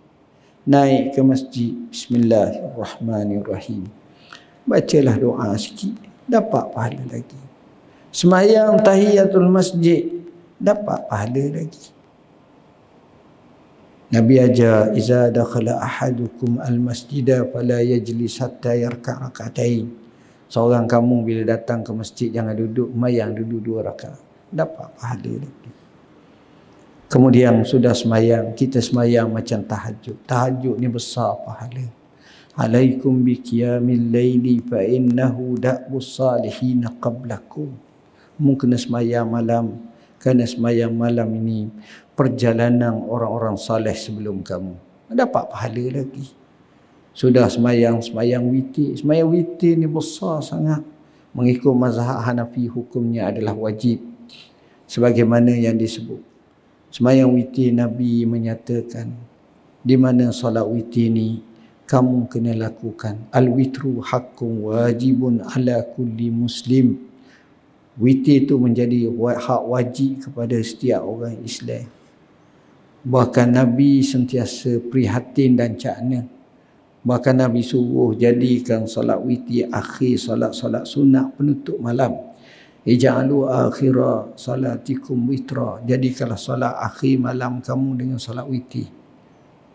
Naik ke masjid, bismillahirrahmanirrahim, bacalah doa sikit, dapat pahala lagi. Semayang tahiyatul masjid, dapat pahala lagi. Nabi ajar, iza dakhala ahadukum al-masjidah fala yajlis hatta yarka' raka'atain. Seorang kamu bila datang ke masjid jangan duduk, mayang duduk 2 rakaat, dapat pahala lagi. Kemudian sudah semayang, kita semayang macam tahajud. Tahajud ni besar pahala. Alaikum biqiyamil laili fa innahu da'bus salihin qablakum. Mu kena semayang malam, kerana semayang malam ini perjalanan orang-orang saleh sebelum kamu, dapat pahala lagi. Sudah semayang witir. Semayang witir ni besar sangat. Mengikut mazhab Hanafi hukumnya adalah wajib, sebagaimana yang disebut. Sembahyang witir Nabi menyatakan di mana solat witir ni kamu kena lakukan. Al-witru haqqun wajibun ala kulli muslim. Witir itu menjadi hak wajib kepada setiap orang Islam. Bahkan Nabi sentiasa prihatin dan cakna. Bahkan Nabi suruh jadikan solat witir akhir solat-solat sunat penutup malam. Ija'alu akhira salatikum witra. Jadikanlah solat akhir malam kamu dengan solat witir.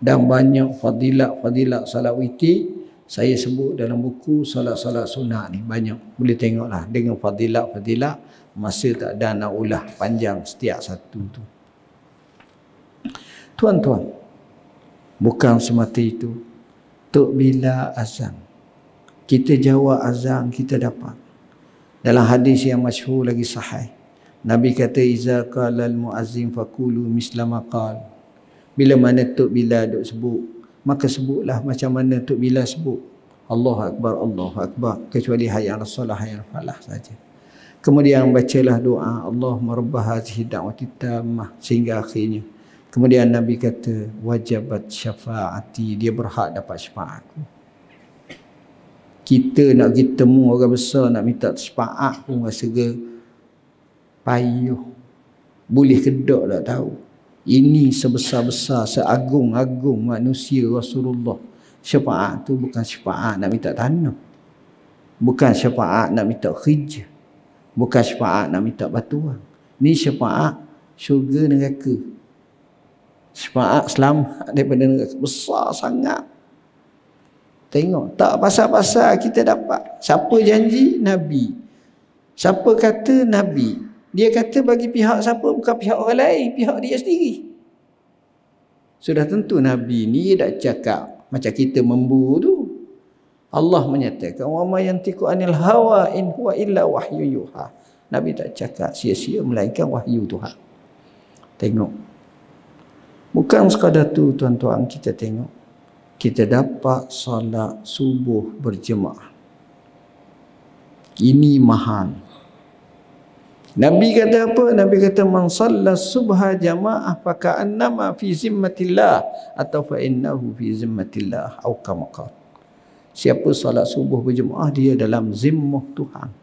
Dan banyak fadilat solat witir saya sebut dalam buku solat-solat sunat ni. Banyak. Boleh tengoklah dengan fadilat masa tak ada nak ulah panjang setiap satu tu. Tuan-tuan, bukan semata itu. Tok bila azan, kita jawab azan, kita dapat. Dalam hadis yang masyhur lagi sahih, Nabi kata iza qala al-muazzin faqulu misla ma qala. Bila mana Tok Bilal duk sebut, maka sebutlah macam mana Tok Bilal sebut. Allahu akbar, Allahu akbar, kecuali hayya 'alas salah, hayya 'alal falah saja. Kemudian bacalah doa Allahumma rabb hadhihi da'wati tammah sehingga akhirnya. Kemudian Nabi kata wajabat syafaati, dia berhak dapat syafaatku. Kita nak pergi temu orang besar nak minta syafaat pun rasa payuh. Boleh kedok tak tahu. Ini sebesar-besar, seagung-agung manusia Rasulullah. Syafaat tu bukan syafaat nak minta tanah. Bukan syafaat nak minta khijah. Bukan syafaat nak minta batuan. Ni syafaat syurga neraka. Syafaat selamat daripada neraka. Besar sangat. Tengok, tak pasal-pasal kita dapat. Siapa janji? Nabi. Siapa kata? Nabi. Dia kata bagi pihak siapa? Bukan pihak orang lain, pihak dia sendiri. Sudah tentu Nabi ni dah cakap macam kita membu tu. Allah menyatakan wa ma yantiqu anil hawa in huwa illa wahyu yuha. Nabi tak cakap sia-sia melainkan wahyu Tuhan. Tengok. Bukan sekadar tu tuan-tuan, kita tengok. Kita dapat solat subuh berjemaah. Ini mahal. Nabi kata apa? Nabi kata man shalla subha jamaah fa ka'annama fi zimmatillah atau fa innahu fi zimmatillah atau kama qala. Siapa solat subuh berjemaah dia dalam zimmah Tuhan.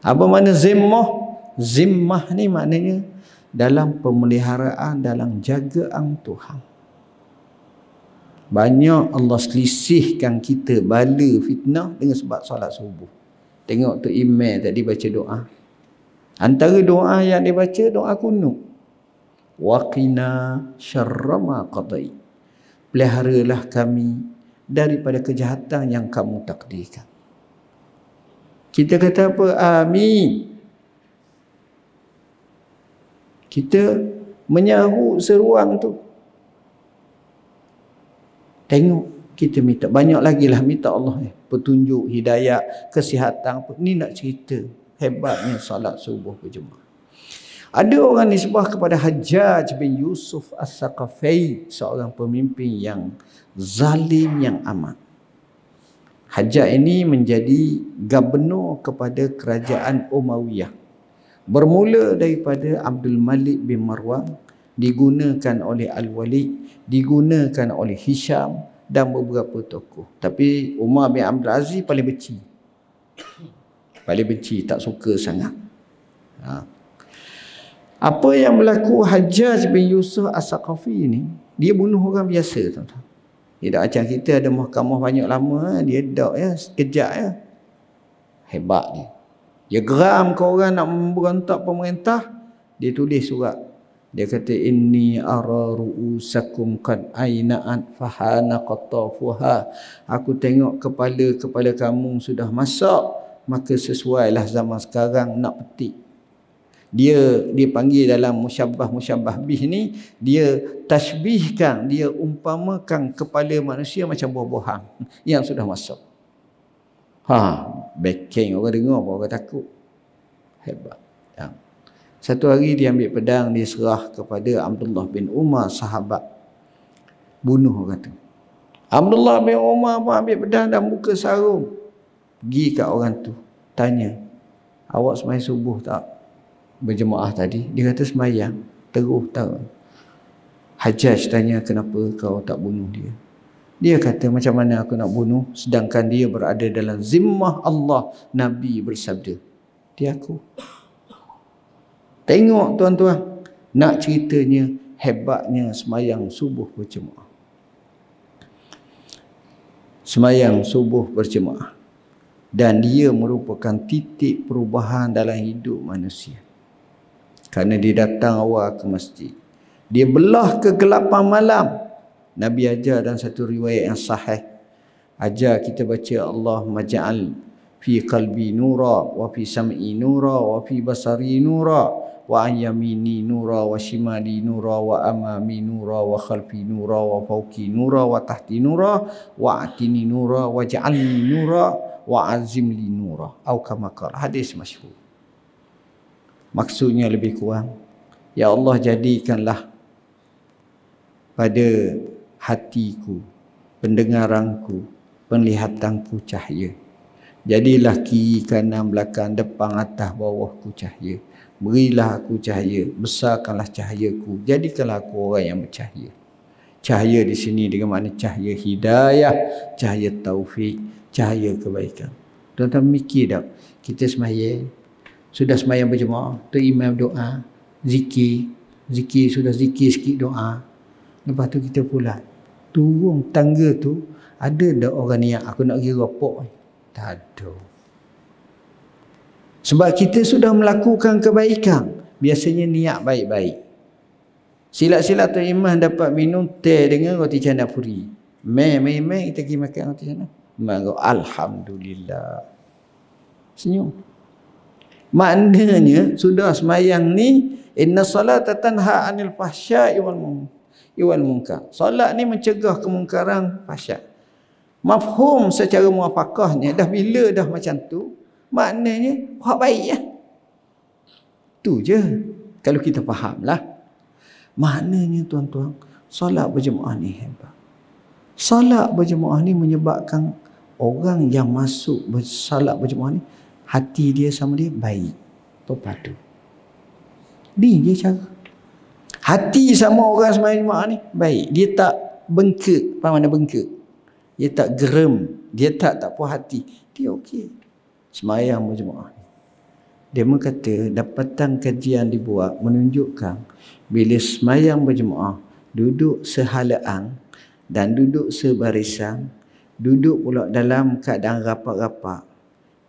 Apa makna zimmah? Zimmah ni maknanya dalam pemeliharaan, dalam jagaan Tuhan. Banyak Allah selisihkan kita bala fitnah dengan sebab solat subuh. Tengok tu email tadi baca doa. Antara doa yang dibaca doa kunut. Waqina syarra ma qadai. Peliharalah kami daripada kejahatan yang kamu takdirkan. Kita kata apa? Amin. Kita menyahu seruang tu. Tengok, kita minta. Banyak lagi lah minta Allah petunjuk, hidayah, kesihatan. Ni nak cerita hebatnya salat subuh berjemaah. Ada orang nisbah kepada Hajjaj bin Yusuf As-Saqafi, seorang pemimpin yang zalim yang amat. Hajjaj ini menjadi gubernur kepada kerajaan Umayyah. Bermula daripada Abdul Malik bin Marwan, digunakan oleh Al-Walid, digunakan oleh Hisham dan beberapa tokoh. Tapi Umar bin Abdul Aziz paling benci. Paling benci, tak suka sangat. Apa yang berlaku Hajjaj bin Yusuf As-Saqafi ni, dia bunuh orang biasa, tuan-tuan. Dia tak macam kita ada mahkamah banyak lama, dia dak ya, sekejap ya. Hebat dia. Dia geram ke orang nak memberontak pemerintah, dia tulis surat. Dia kata inni ara ru'usakum qad aina'at fahana qatafuha. Aku tengok kepala kamu sudah masak, maka sesuailah zaman sekarang nak petik. Dia panggil dalam musyabbah bih ni, dia tashbihkan, dia umpamakan kepala manusia macam buah-buahan yang sudah masak. Backing orang dengar pun orang takut. Hebat. Satu hari dia ambil pedang, dia serah kepada Abdullah bin Umar, sahabat. Bunuh orang tu. Abdullah bin Umar pun ambil pedang dan buka sarung. Pergi kat orang tu, tanya, awak sembahyang subuh tak? Berjemaah tadi. Dia kata sembahyang. Terus tahu. Hajjaj tanya, kenapa kau tak bunuh dia? Dia kata, macam mana aku nak bunuh sedangkan dia berada dalam zimmah Allah. Nabi bersabda, dia aku. Tengok tuan-tuan, nak ceritanya hebatnya semayang subuh berjemaah. Semayang subuh berjemaah. Dan dia merupakan titik perubahan dalam hidup manusia. Kerana dia datang awal ke masjid. Dia belah kegelapan malam. Nabi ajar dalam satu riwayat yang sahih. Ajar kita baca, Allahumma ja'al fi qalbi nura, wa fi sam'i nura, wa fi basari nura, wa an yamini nura, wa shimali nura, wa amami nura, wa khalfi nura, wa fawqi nura, wa tahti nura, wa atini nura, wa ja'alni nura, wa azim li nura. Atau kama qala. Hadis masyhur. Maksudnya lebih kurang, ya Allah, jadikanlah pada hatiku, pendengaranku, penglihatanku cahaya. Jadilah kiri, kanan, belakang, depan, atas, bawahku cahaya. Berilah aku cahaya, besarkanlah cahayaku, jadikanlah aku orang yang bercahaya. Cahaya di sini dengan makna cahaya hidayah, cahaya taufik, cahaya kebaikan. Tuan-tuan mikir tak, kita semayang, sudah semayang berjemaah, tu imam doa, zikir, sudah zikir sikit doa. Lepas tu kita pula turun tangga tu, ada tak orang niat aku nak pergi rokok? Tak ada. Sebab kita sudah melakukan kebaikan, biasanya niat baik-baik. Silat-silat tu imam dapat minum teh dengan roti canai puri. Mai kita pergi makan roti canai. Mak, alhamdulillah. Senyum. Maknanya sudah semayang ni, inna salata tanha 'anil fahsya'i wal munkar. Solat ni mencegah kemungkaran, fahsyat. Mafhum secara muafakahnya, dah bila dah macam tu, maknanya buat baik ya. Tu je. Kalau kita fahamlah. Maknanya tuan-tuan, solat berjemaah ni hebat. Solat berjemaah ni menyebabkan orang yang masuk solat berjemaah ni, hati dia sama dia baik, berpadu. Ni je cara. Hati sama orang sembahyang jemaah ni baik. Dia tak bengkak. Apa mana bengkak? Dia tak gerem. Dia tak puas hati. Dia okey. Sembahyang berjemaah ni. Dia berkata, dapatan kajian dibuat menunjukkan bila sembahyang berjemaah, duduk sehalaan dan duduk sebarisan, duduk pula dalam keadaan rapat-rapat.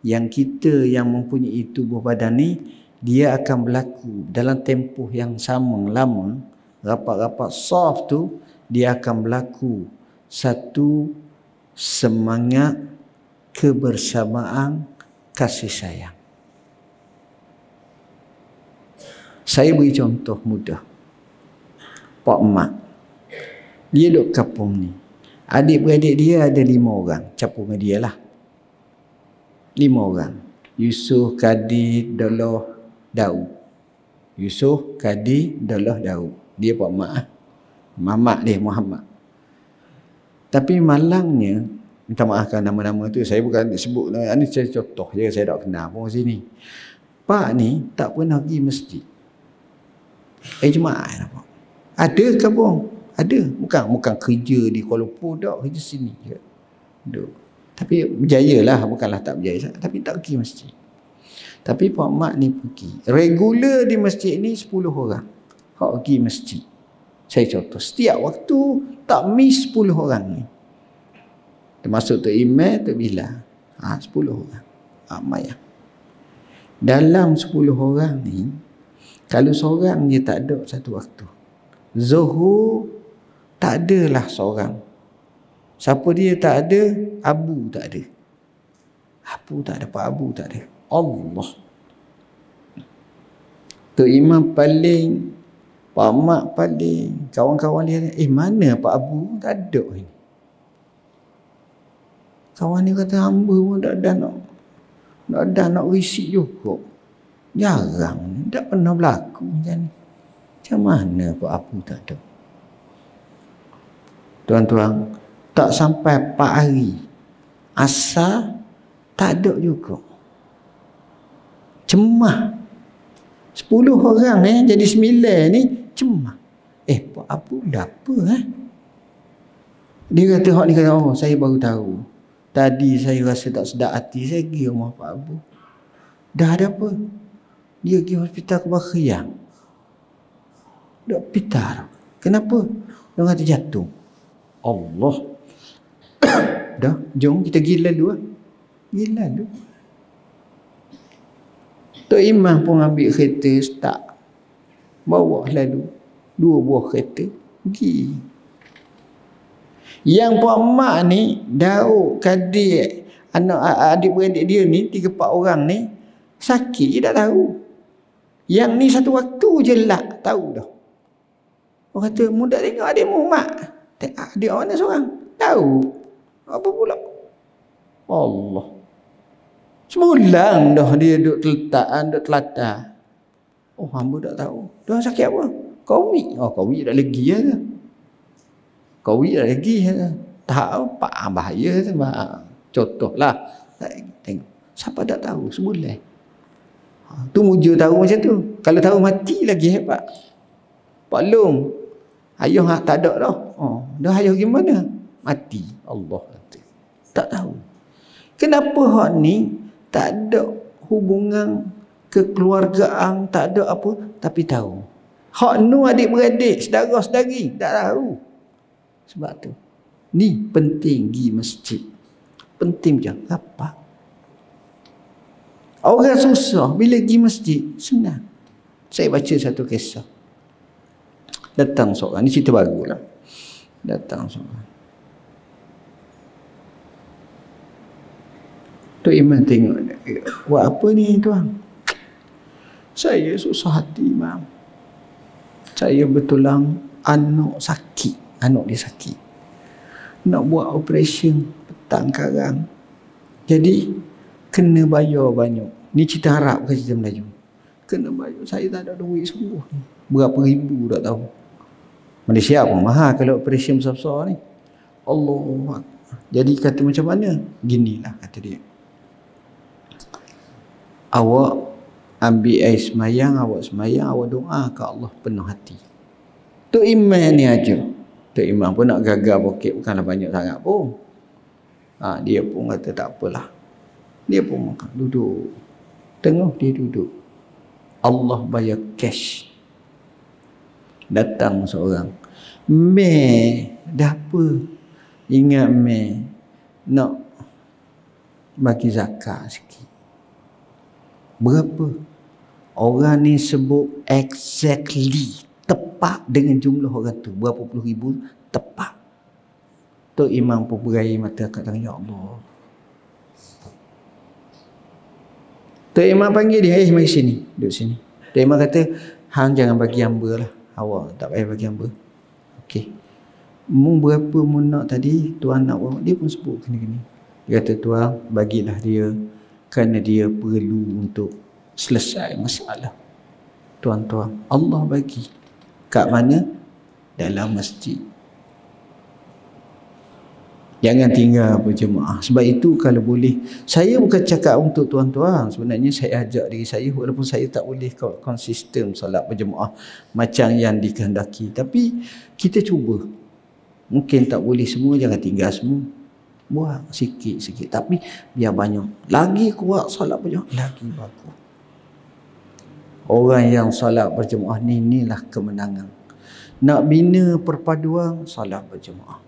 Yang kita yang mempunyai tubuh badan ni, dia akan berlaku dalam tempoh yang sama lama, rapat-rapat soft tu, dia akan berlaku satu semangat kebersamaan, kasih sayang. Saya beri contoh mudah. Pak Mak, dia duduk kampung ni. Adik-beradik dia ada 5 orang, campur dengan dia lah. 5 orang. Yusuf, Kadir, Doloh, Daud. Yusuf, Kadir, Doloh, Daud. Dia Pak Mak. Mamak dia Muhammad. Tapi malangnya, minta maafkan nama-nama tu, saya bukan sebut. Ini saya contoh je, saya tak kenal pun sini. Pak ni tak pernah pergi masjid. Jemaah apa? Ada ke pun? Ada. Bukan kerja di Kuala Lumpur, tak, kerja sini je. Duk. Tapi berjaya lah, bukanlah tak berjaya. Tapi tak pergi masjid. Tapi Pak Mak ni pergi. Regular di masjid ni 10 orang. Hak pergi masjid. Saya contoh. Setiap waktu tak miss 10 orang ni. Termasuk Tok Imam, Tok Bilal. 10 orang. Mayang. Dalam 10 orang ni, kalau seorang je tak ada satu waktu. Zuhur tak adalah seorang. Siapa dia tak ada? Abu tak ada. Abu tak ada, Pak Abu tak ada. Allah. Tu imam paling, Pak Mak paling, kawan-kawan dia, mana Pak Abu? Tak ada ni. Kawan ni kata, hamba pun nak risik juga. Jarang, tak pernah berlaku macam ni. Macam mana Pak Abu tak ada? Tuan-tuan, tak sampai 4 hari, asal tak ada juga. Cemah. 10 orang jadi 9 ni cemah. Pak Abu dah apa Dia kata hak ni kata, oh saya baru tahu. Tadi saya rasa tak sedap hati, saya pergi rumah Pak Abu. Dah ada apa? Dia pergi hospital Kebakhriang. Dah pitar. Kenapa? Dia kata jatuh. Allah. Dah, jom kita pergi lalu lah. Pergi lalu. Tok Imam pun ambil kereta start. Bawa lalu. 2 buah kereta. Pergi. Yang Puan Mak ni, Daud, Kadir, anak adik-beradik dia ni, 3-4 orang ni, sakit je tak tahu. Yang ni satu waktu je lak tahu dah. Orang kata, muda tengok adikmu Mak. Adik mana seorang? Tahu. Apa pula? Allah. Sebulan dah dia duduk terletak, duduk telatar. Oh, hamba tak tahu. Dia sakit apa? Covid. Oh, Covid dah lagi ya. Covid dah lagi ya. Tahu pak bahaya sebab contohlah. Tengok. Siapa tak tahu sebulan. Tu muja tahu macam tu. Kalau tahu mati lagi hebat. Pak Long, ayah tak ada dah. Oh, dah ayah gimana? Mati. Allah kata. Tak tahu. Kenapa hak ni tak ada hubungan kekeluargaan, tak ada apa, tapi tahu. Hak nu adik-beradik, saudara-saudari, tak tahu. Sebab tu. Ni penting pergi masjid. Penting je. Apa? Orang susah bila pergi masjid, senang. Saya baca satu kisah. Datang seorang, ni cerita baru lah. Datang seorang. Tok Imam tengok, buat apa ni tuan? Saya susah hati Imam. Saya betulang anak sakit. Anak dia sakit. Nak buat operation petang karang. Jadi, kena bayar banyak. Ni cerita Arab ke cerita Melayu? Kena bayar. Saya tak ada duit sungguh ni. Berapa ribu tak tahu. Malaysia pun mahal kalau operation besar-besar ni. Allah. Jadi kata macam mana? Ginilah kata dia. Awak ambil air semayang, awak semayang, awak doa ke Allah penuh hati. Tok Imam ni aja. Tok Imam pun nak gagal bokek, bukanlah banyak sangat pun. Dia pun kata tak apalah. Dia pun makan, duduk. Tengok dia duduk. Allah bayar cash. Datang seorang. Dah apa? Ingat nak bagi zakat sikit. Berapa? Orang ni sebut exactly, tepat dengan jumlah orang tu. Berapa puluh ribu, tepat. Tok Imam pun berair mata kat tangan, ya Allah. Tok Imam panggil dia, mari sini, duduk sini. Tok Imam kata, hang jangan bagi hamba lah. Awak tak payah bagi hamba. Okey. Mu berapa mu nak tadi, tuan nak buat, dia pun sebut kena-kena. Dia kata, tuan bagilah dia. Kerana dia perlu untuk selesai masalah. Tuan-tuan, Allah bagi. Kat mana? Dalam masjid. Jangan tinggal berjemaah. Sebab itu kalau boleh, saya bukan cakap untuk tuan-tuan. Sebenarnya saya ajak diri saya, walaupun saya tak boleh konsisten solat berjemaah macam yang dikehendaki. Tapi kita cuba. Mungkin tak boleh semua, jangan tinggal semua. Buat sikit-sikit. Tapi biar banyak. Lagi kuat solat berjemaah, lagi bagus. Orang yang solat berjemaah ni, inilah kemenangan. Nak bina perpaduan, solat berjemaah.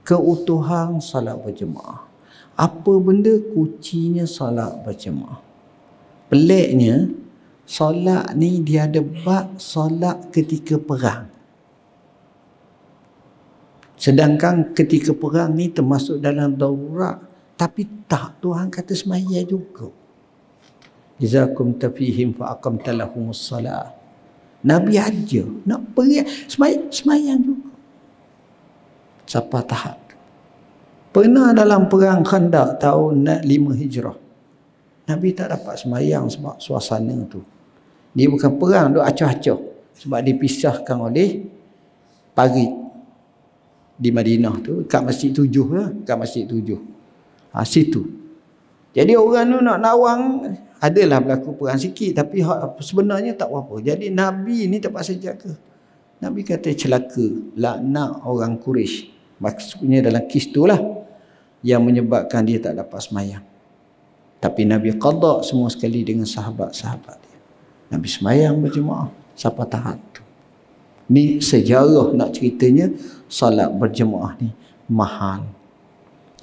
Keutuhan, solat berjemaah. Apa benda kuncinya solat berjemaah. Peliknya, solat ni dia ada bab solat ketika perang. Sedangkan ketika perang ni termasuk dalam darurat. Tapi tak, Tuhan kata semaya juga. Iza kumta fihim fa'aqamta lahumus salat. Nabi aja nak pergi semayang juga. Siapa tahap. Pernah dalam perang Khandaq tahun 5 Hijrah. Nabi tak dapat semayang sebab suasana tu. Dia bukan perang, dia acah-acah. Sebab dipisahkan oleh parit. Di Madinah tu, kat Masjid 7 lah, kat Masjid 7. Situ. Jadi orang tu nak nawang, adalah berlaku perang sikit, tapi sebenarnya tak apa-apa. Jadi Nabi ni terpaksa jaga. Nabi kata celaka, laknat orang Quraisy. Maksudnya dalam kes itulah yang menyebabkan dia tak dapat semayang. Tapi Nabi qada semua sekali dengan sahabat-sahabat dia. Nabi semayang berjemaah sampai tahap tu. Ni sejarah nak ceritanya solat berjemaah ni mahal.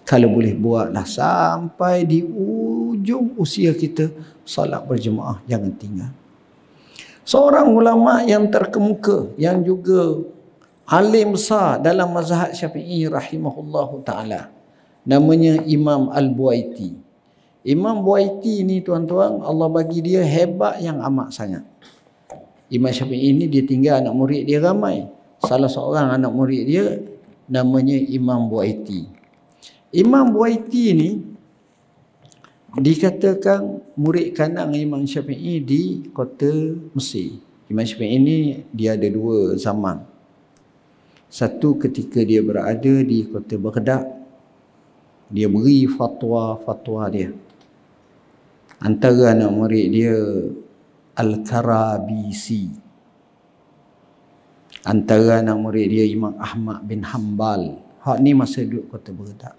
Kalau boleh buatlah sampai di ujung usia kita, solat berjemaah jangan tinggal. Seorang ulama yang terkemuka, yang juga alim besar dalam mazhab Syafi'i rahimahullahu ta'ala, namanya Imam Al-Buaiti. Imam Buaiti ni tuan-tuan, Allah bagi dia hebat yang amat sangat. Imam Syafi'i ni dia tinggal anak murid dia ramai. Salah seorang anak murid dia namanya Imam Buaiti. Imam Buaiti ni dikatakan murid kanan Imam Syafi'i di kota Mesir. Imam Syafi'i ni dia ada dua zaman. Satu ketika dia berada di kota Baghdad, dia beri fatwa-fatwa dia. Antara anak murid dia Al-Karabisi. Antara anak murid dia Imam Ahmad bin Hanbal. Hak ni masa duduk kota Baghdad.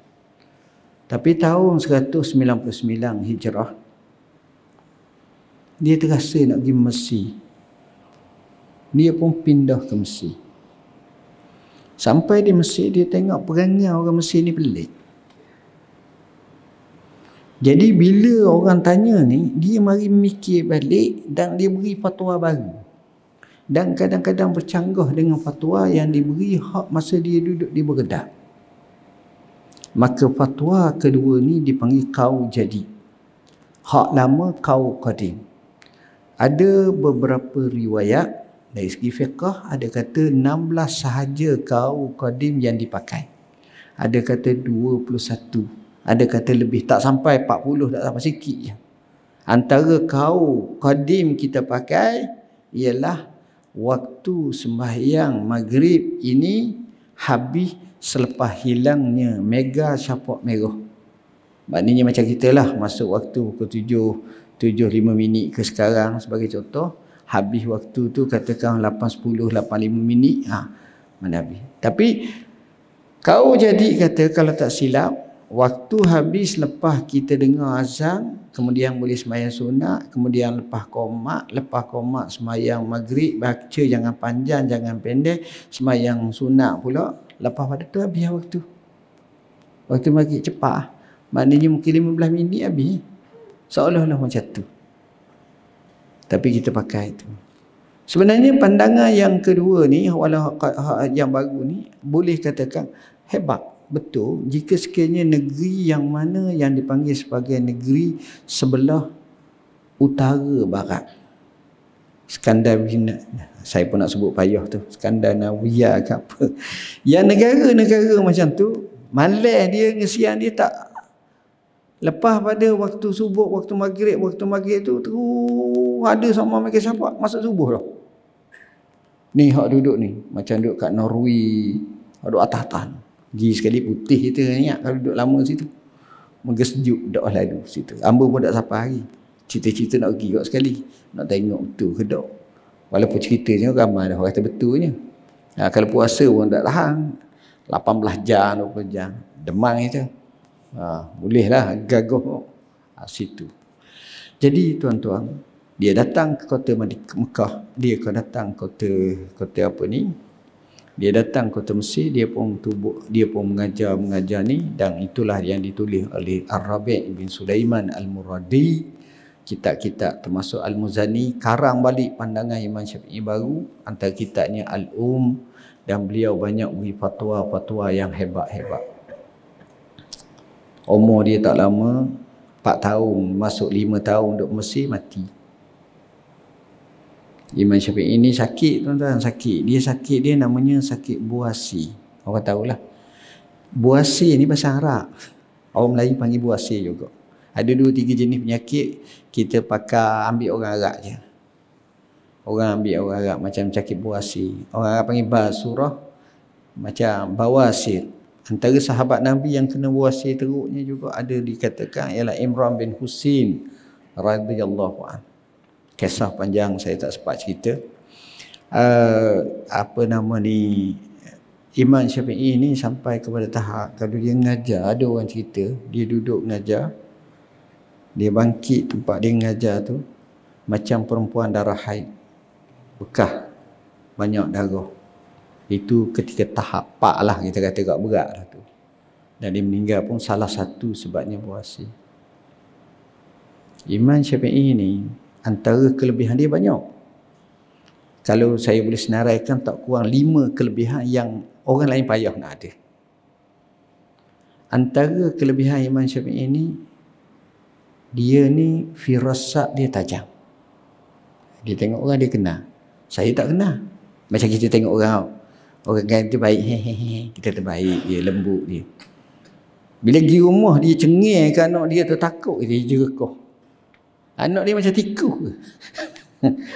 Tapi tahun 199 Hijrah, dia terasa nak pergi Mesir. Dia pun pindah ke Mesir. Sampai di Mesir, dia tengok perangai orang Mesir ni pelik. Jadi bila orang tanya ni, dia mari mikir balik dan dia beri fatwa baru. Dan kadang-kadang bercanggah dengan fatwa yang diberi hak masa dia duduk di Baghdad. Maka fatwa kedua ni dipanggil qaul jadid. Hak lama qaul qadim. Ada beberapa riwayat dari segi fiqh, ada kata 16 sahaja qaul qadim yang dipakai. Ada kata 21. Ada kata lebih, tak sampai 40, tak sampai sikit je. Antara qaul qadim kita pakai ialah waktu sembahyang maghrib ini habis selepas hilangnya mega syapak merah. Maknanya macam kita lah, masuk waktu pukul 7.05 minit ke sekarang sebagai contoh, habis waktu tu katakan 8.10, 8.5 minit, mana habis. Tapi kau jadi kata kalau tak silap, waktu habis lepas kita dengar azan, kemudian boleh sembahyang sunat, kemudian lepas komat sembahyang maghrib, baca jangan panjang jangan pendek, sembahyang sunat pula. Lepas pada tu habis waktu maghrib cepat. Maknanya mungkin 15 minit habis. Seolah-olah macam tu. Tapi kita pakai itu. Sebenarnya pandangan yang kedua ni, walau yang baru ni, boleh katakan hebat. Betul. Jika sekiranya negeri yang mana yang dipanggil sebagai negeri sebelah utara barat. Skandinavia, saya pun nak sebut payah tu, Skandinavia ke apa. Yang negara-negara macam tu, malam dia dengan siang dia tak. Lepas pada waktu subuh, waktu maghrib tu terus ada sama mereka syafaat masuk subuh dah. Ni hak duduk ni, macam duduk kat Norway, duduk atas-atas. Gigi sekali putih kita ingat kalau duduk lama situ. Mungkin sejuk dah lalu situ. Amba pun tak sampai hari. Cita-cita nak pergi kat sekali. Nak tengok betul ke tak. Walaupun ceritanya ramai dah orang kata betulnya. Kalau puasa pun tak tahan. 18 jam, 20 jam. Demang je. Bolehlah gagah situ. Jadi tuan-tuan, dia datang ke kota Mekah. Dia akan datang kota apa ni? Dia datang kota Mesir, dia pun mengajar ni, dan itulah yang ditulis oleh Ar-Rabi' bin Sulaiman Al-Muradi. Kitab-kitab termasuk Al-Muzani karang balik pandangan Imam Syafi'i baru, antara kitabnya Al-Um, dan beliau banyak beri fatwa-fatwa yang hebat-hebat. Umur dia tak lama, 4 tahun, masuk 5 tahun duduk Mesir, mati. Imam Syafi'i ini sakit tuan-tuan, sakit. Dia namanya sakit buasi. Orang tahulah. Buasi ni bahasa Arab. Orang Melayu panggil buasi juga. Ada 2-3 jenis penyakit kita pakai ambil orang Arab je. Orang ambil orang Arab macam sakit buasi. Orang Arab panggil basurah, macam bawasir. Antara sahabat Nabi yang kena buasi teruknya juga ada dikatakan ialah Imran bin Husain radhiyallahu anhu. Kisah panjang saya tak sempat cerita. apa nama ni, Imam Syafi'i ni sampai kepada tahap kalau dia ngajar, ada orang cerita dia duduk ngajar, dia bangkit tempat dia ngajar tu macam perempuan darah haid, bekah banyak darah. Itu ketika tahap 4 lah, kita kata agak berat lah tu. Dan dia meninggal pun salah satu sebabnya puasa. Imam Syafi'i ni antara kelebihan dia banyak. Kalau saya boleh senaraikan, tak kurang 5 kelebihan yang orang lain payah nak ada. Antara kelebihan Imam Syafi'i ni, dia ni firasat dia tajam. Dia tengok orang dia kenal. Saya tak kenal. Macam kita tengok orang kan tu baik, hehehe, kita terbaik dia, lembut dia. Bila pergi rumah dia cengeng ke anak dia tu, takut dia jerekoh. Anak dia macam tikus ke?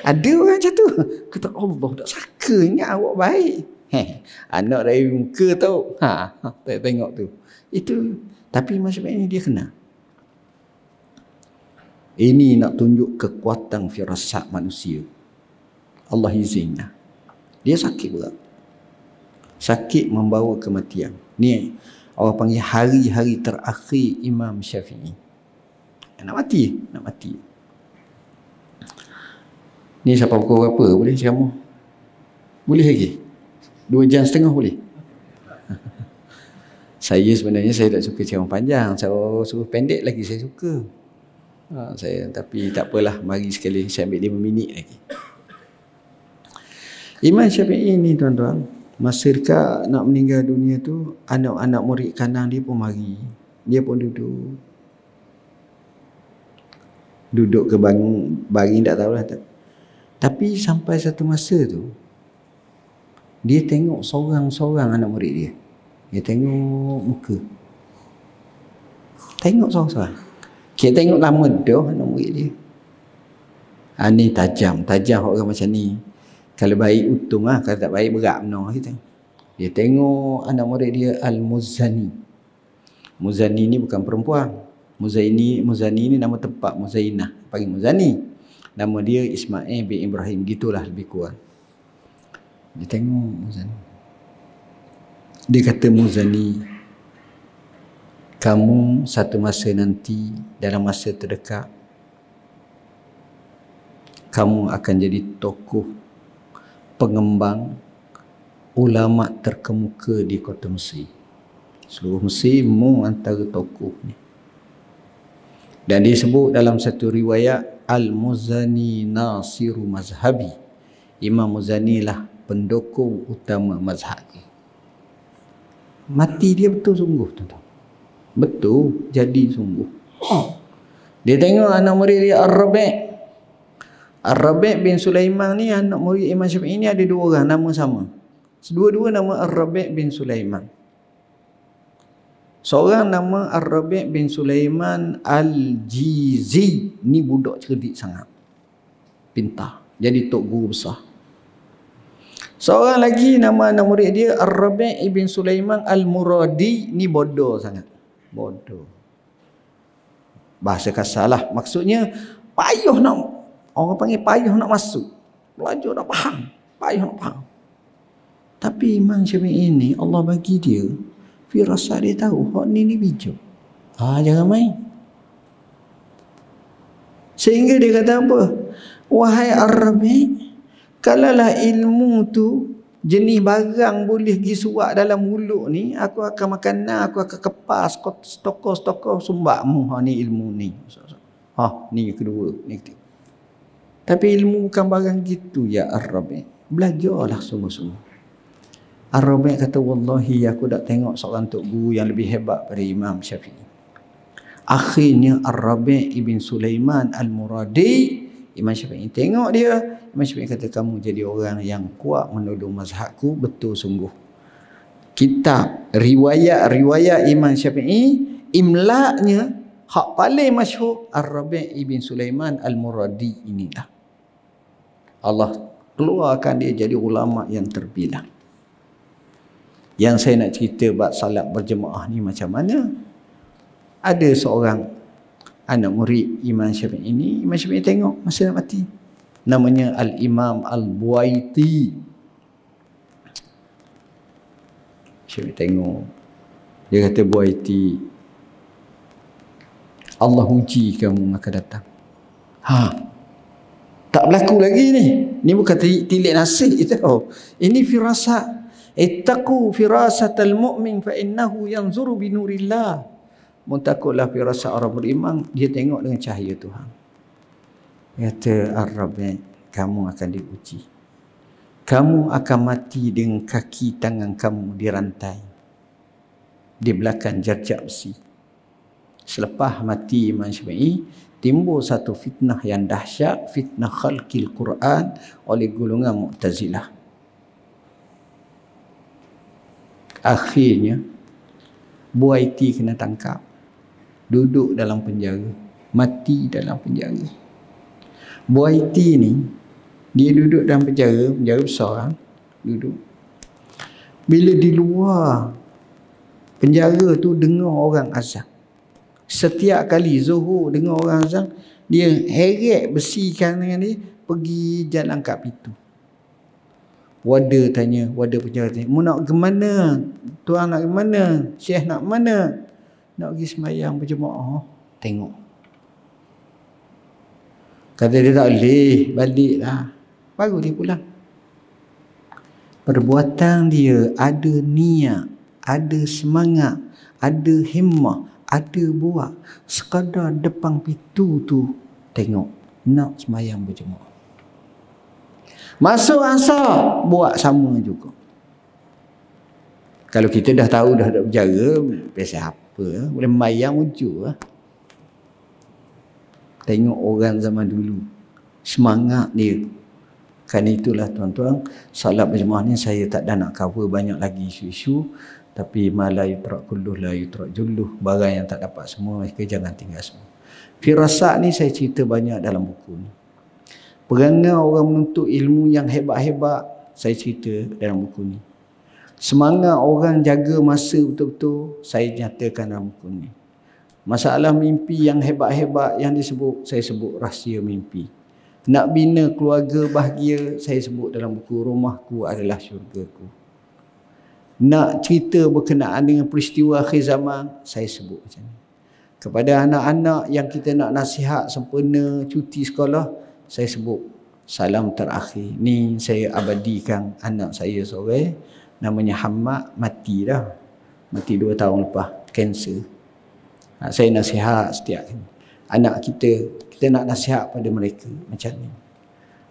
Ada orang macam tu. Kata Allah, tak sangka ingat awak baik. Anak dari muka tau. Tengok tu. Itu. Tapi macam ni dia kena. Ini nak tunjuk kekuatan firasat manusia. Allah izinlah. Dia sakit berat. Sakit membawa kematian. Ni orang panggil hari-hari terakhir Imam Syafi'i. Nak mati. Nak mati. Ni siapa pukul berapa? Boleh kamu? Boleh lagi? 2.5 jam boleh? Saya sebenarnya saya tak suka ceramah panjang. Saya suruh pendek lagi saya suka. Tapi tak apalah, mari sekali saya ambil 5 minit lagi. Imam Syafi'i ni tuan-tuan, masa dekat nak meninggal dunia tu, anak-anak murid kanan dia pun mari. Dia pun duduk ke baring tak tahulah. Tapi sampai satu masa tu, dia tengok seorang-seorang anak murid dia. Dia tengok muka. Tengok seorang-seorang. Kita tengok lama dah anak murid dia. Ni tajam orang macam ni. Kalau baik untung lah, kalau tak baik berat benar kita. Dia tengok anak murid dia Al-Muzani. Muzani ni bukan perempuan. Muzani ni nama tempat, Muzainah panggil Muzani. Nama dia Ismail bin Ibrahim, gitulah lebih kurang. Dia tengok Muzani. Dia kata, Muzani, kamu satu masa nanti, dalam masa terdekat, kamu akan jadi tokoh pengembang ulama terkemuka di kota Mesir. Seluruh Mesir mu antara tokoh ni. Dan disebut dalam satu riwayat, Al-Muzani Nasiru Mazhabi. Imam Muzani lah pendukung utama mazhab. Mati dia betul sungguh, tuan-tuan. Betul, jadi sungguh. Dia tengok anak murid dia Ar-Rabi' bin Sulaiman ni, anak murid Imam Syafi'i ni ada 2 orang nama sama. Dua-dua nama Ar-Rabi' bin Sulaiman. Seorang nama Ar-Rabi' bin Sulaiman Al-Jizi. Ni budak cerdik sangat. Pintar. Jadi tok guru besar. Seorang lagi nama anak murid dia Ar-Rabi' bin Sulaiman Al-Muradi. Ni bodoh sangat. Bodoh. Bahasa kasar lah. Maksudnya payah nak, orang panggil payah nak masuk. Belajar nak faham. Payah nak faham. Tapi Imam Syafi'i ini Allah bagi dia firasat, dia tahu hak ni bijak. Jangan main. Sehingga dia kata apa? Wahai Ar-Rabi', kalaulah ilmu tu jenis barang boleh pergi suap dalam mulut ni, aku akan makan, aku akan kepas stokor sumbakmu. Ni ilmu ni. Ni kedua. Ni ketiga. Tapi ilmu bukan barang gitu ya Ar-Rabi'. Belajarlah sungguh-sungguh. Ar-Rabi' kata, wallahi aku tak tengok seorang tok guru yang lebih hebat pada Imam Syafi'i. Akhirnya Ar-Rabi' bin Sulaiman Al-Muradi, Imam Syafi'i tengok dia. Imam Syafi'i kata, kamu jadi orang yang kuat menolong mazhabku, betul sungguh. Kitab riwayat Imam Syafi'i, imla'nya hak paling masyhur Ar-Rabi' bin Sulaiman Al-Muradi inilah. Allah keluarkan dia jadi ulama yang terbilang. Yang saya nak cerita bab salat berjemaah ni macam mana? Ada seorang anak murid Imam Syafi'i ini, Imam Syafi'i tengok masa nak mati. namanya Al-Imam Al-Buaiti. Saya tengok, dia kata Buaiti, Allah uji kamu akan datang. Tak berlaku lagi ni. Ni bukan tilik nasi tau. Ini firasat. Ittaqu firasatal mu'min fa innahu yanzuru bi nurillah. Muntakutlah firasat orang beriman, dia tengok dengan cahaya Tuhan. Kata Ar-Rabb, kamu akan diuji. Kamu akan mati dengan kaki tangan kamu dirantai di belakang jarjak besi. Selepas mati Imam Syafi'i, timbul satu fitnah yang dahsyat, fitnah khalqil Quran oleh golongan Mu'tazilah. Akhirnya Buaiti kena tangkap, duduk dalam penjara, mati dalam penjara. Buaiti ni, dia duduk dalam penjara besar, duduk. Bila di luar penjara tu dengar orang azan. Setiap kali Zuhur dengar orang azan, dia heret besikan dengan dia, pergi jalan kat pintu. Warder tanya, warder penjara tanya, mu nak ke mana? Tuan nak ke mana? Syekh nak ke mana? Nak pergi sembahyang berjemaah. Tengok. Kata dia tak boleh, baliklah. Baru dia pulang. Perbuatan dia ada niat, ada semangat, ada himmah, ada buat. Sekadar depan pintu tu tengok, nak sembahyang berjemaah. Masuk asar, buat sama juga. Kalau kita dah tahu dah ada penjara, biasa apa, boleh sembahyang wujud lah. Tengok orang zaman dulu, semangat dia. Kerana itulah tuan-tuan, salat berjemaah ni saya tak dah nak cover banyak lagi isu-isu. Tapi ma la yutrak kulluh la yutrak julluh. Barang yang tak dapat semua, mereka jangan tinggal semua. Firasat ni saya cerita banyak dalam buku ni. Perangai orang menuntut ilmu yang hebat-hebat, saya cerita dalam buku ni. Semangat orang jaga masa betul-betul, saya nyatakan dalam buku ni. Masalah mimpi yang hebat-hebat yang disebut, saya sebut rahsia mimpi. Nak bina keluarga bahagia, saya sebut dalam buku Rumahku Adalah Syurgaku. Nak cerita berkenaan dengan peristiwa akhir zaman, saya sebut macam ni. Kepada anak-anak yang kita nak nasihat sempurna cuti sekolah, saya sebut salam terakhir. Ni saya abadikan anak saya seorang, namanya Hamad, mati dah. Mati 2 tahun lepas, kanser. Saya nasihat setiap anak kita nak nasihat pada mereka macam ni.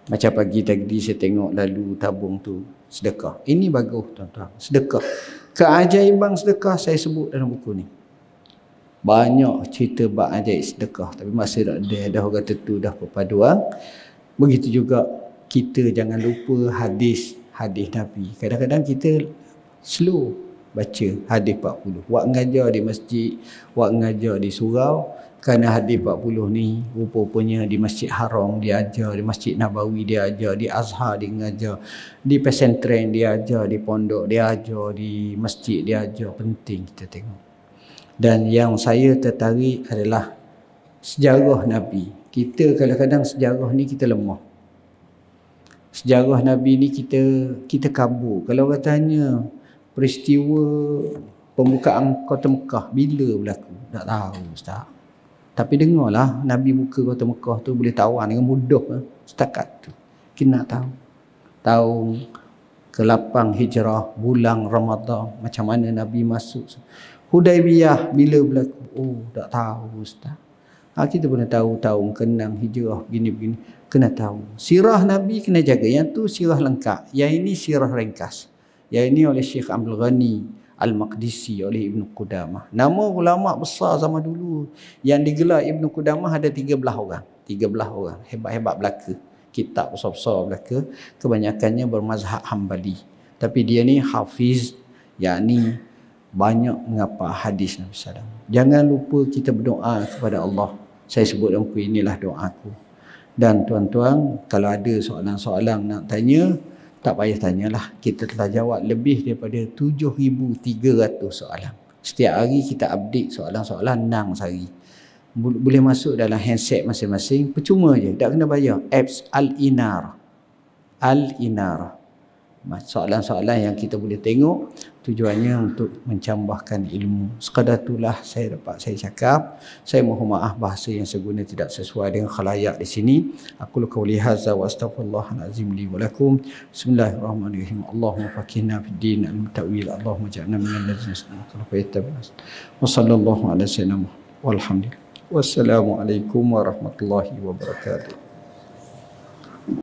Macam pagi tadi saya tengok lalu tabung tu sedekah. Ini bagus tuan-tuan, sedekah. Keajaiban sedekah saya sebut dalam buku ni. Banyak cerita bab ajaib sedekah, tapi masa dah orang tentu dah perpaduan. Begitu juga kita jangan lupa hadis Nabi. Kadang-kadang kita slow baca hadis 40. Wak ngajar di masjid, wak ngajar di surau. Kerana hadis 40 ni rupa-rupanya di Masjid Haram dia ajar, di Masjid Nabawi dia ajar, di Azhar dia ngajar, di pesantren dia ajar, di pondok dia ajar, di masjid dia ajar. Penting kita tengok. Dan yang saya tertarik adalah sejarah Nabi. Kita kadang-kadang sejarah ni kita lemah. Sejarah Nabi ni kita kabur. Kalau orang tanya peristiwa pembukaan Kota Mekah bila berlaku, tak tahu Ustaz. Tapi dengarlah, Nabi buka Kota Mekah tu boleh tawan dengan mudah setakat tu. Kita nak tahu. Tahun ke-8 Hijrah, bulan Ramadan, macam mana Nabi masuk. Hudaibiyah bila berlaku? Oh, tak tahu Ustaz. Kita pun tahu tahun ke-6 Hijrah, begini-begini. Kena tahu. Sirah Nabi kena jaga. Yang tu sirah lengkap. Yang ini sirah ringkas. Yang ini oleh Syekh Abdul Ghani Al-Maqdisi, oleh Ibn Qudamah. Nama ulama besar zaman dulu yang digelar Ibn Qudamah ada 13 orang. 13 orang. Hebat-hebat belaka. Kitab besar-besar belaka. Kebanyakannya bermazhab Hambali. Tapi dia ni hafiz, yakni banyak mengapa hadis Nabi SAW. Jangan lupa kita berdoa kepada Allah. Saya sebut dalam buku, inilah doaku. Dan tuan-tuan, kalau ada soalan-soalan nak tanya, tak payah tanyalah. Kita telah jawab lebih daripada 7,300 soalan. Setiap hari kita update soalan-soalan 6 sehari. boleh masuk dalam handset masing-masing, percuma je, tak kena bayar. Apps Al-Inar. Al-Inar. Soalan-soalan yang kita boleh tengok, tujuannya untuk mencambahkan ilmu. Sekadar itulah saya cakap. Saya mohon maaf bahasa yang saya guna tidak sesuai dengan khalayak di sini. Aku qauli hadza wa astaghfirullahal azim li wa lakum. Bismillahirrahmanirrahim. Allahumma faqihna fid din al-ta'wil. Allahumma ja'alna minal ladzina yastami'una al-qawla. Wa sallallahu ala sayyidina Muhammad. Walhamdulillah. Wassalamualaikum warahmatullahi wabarakatuh.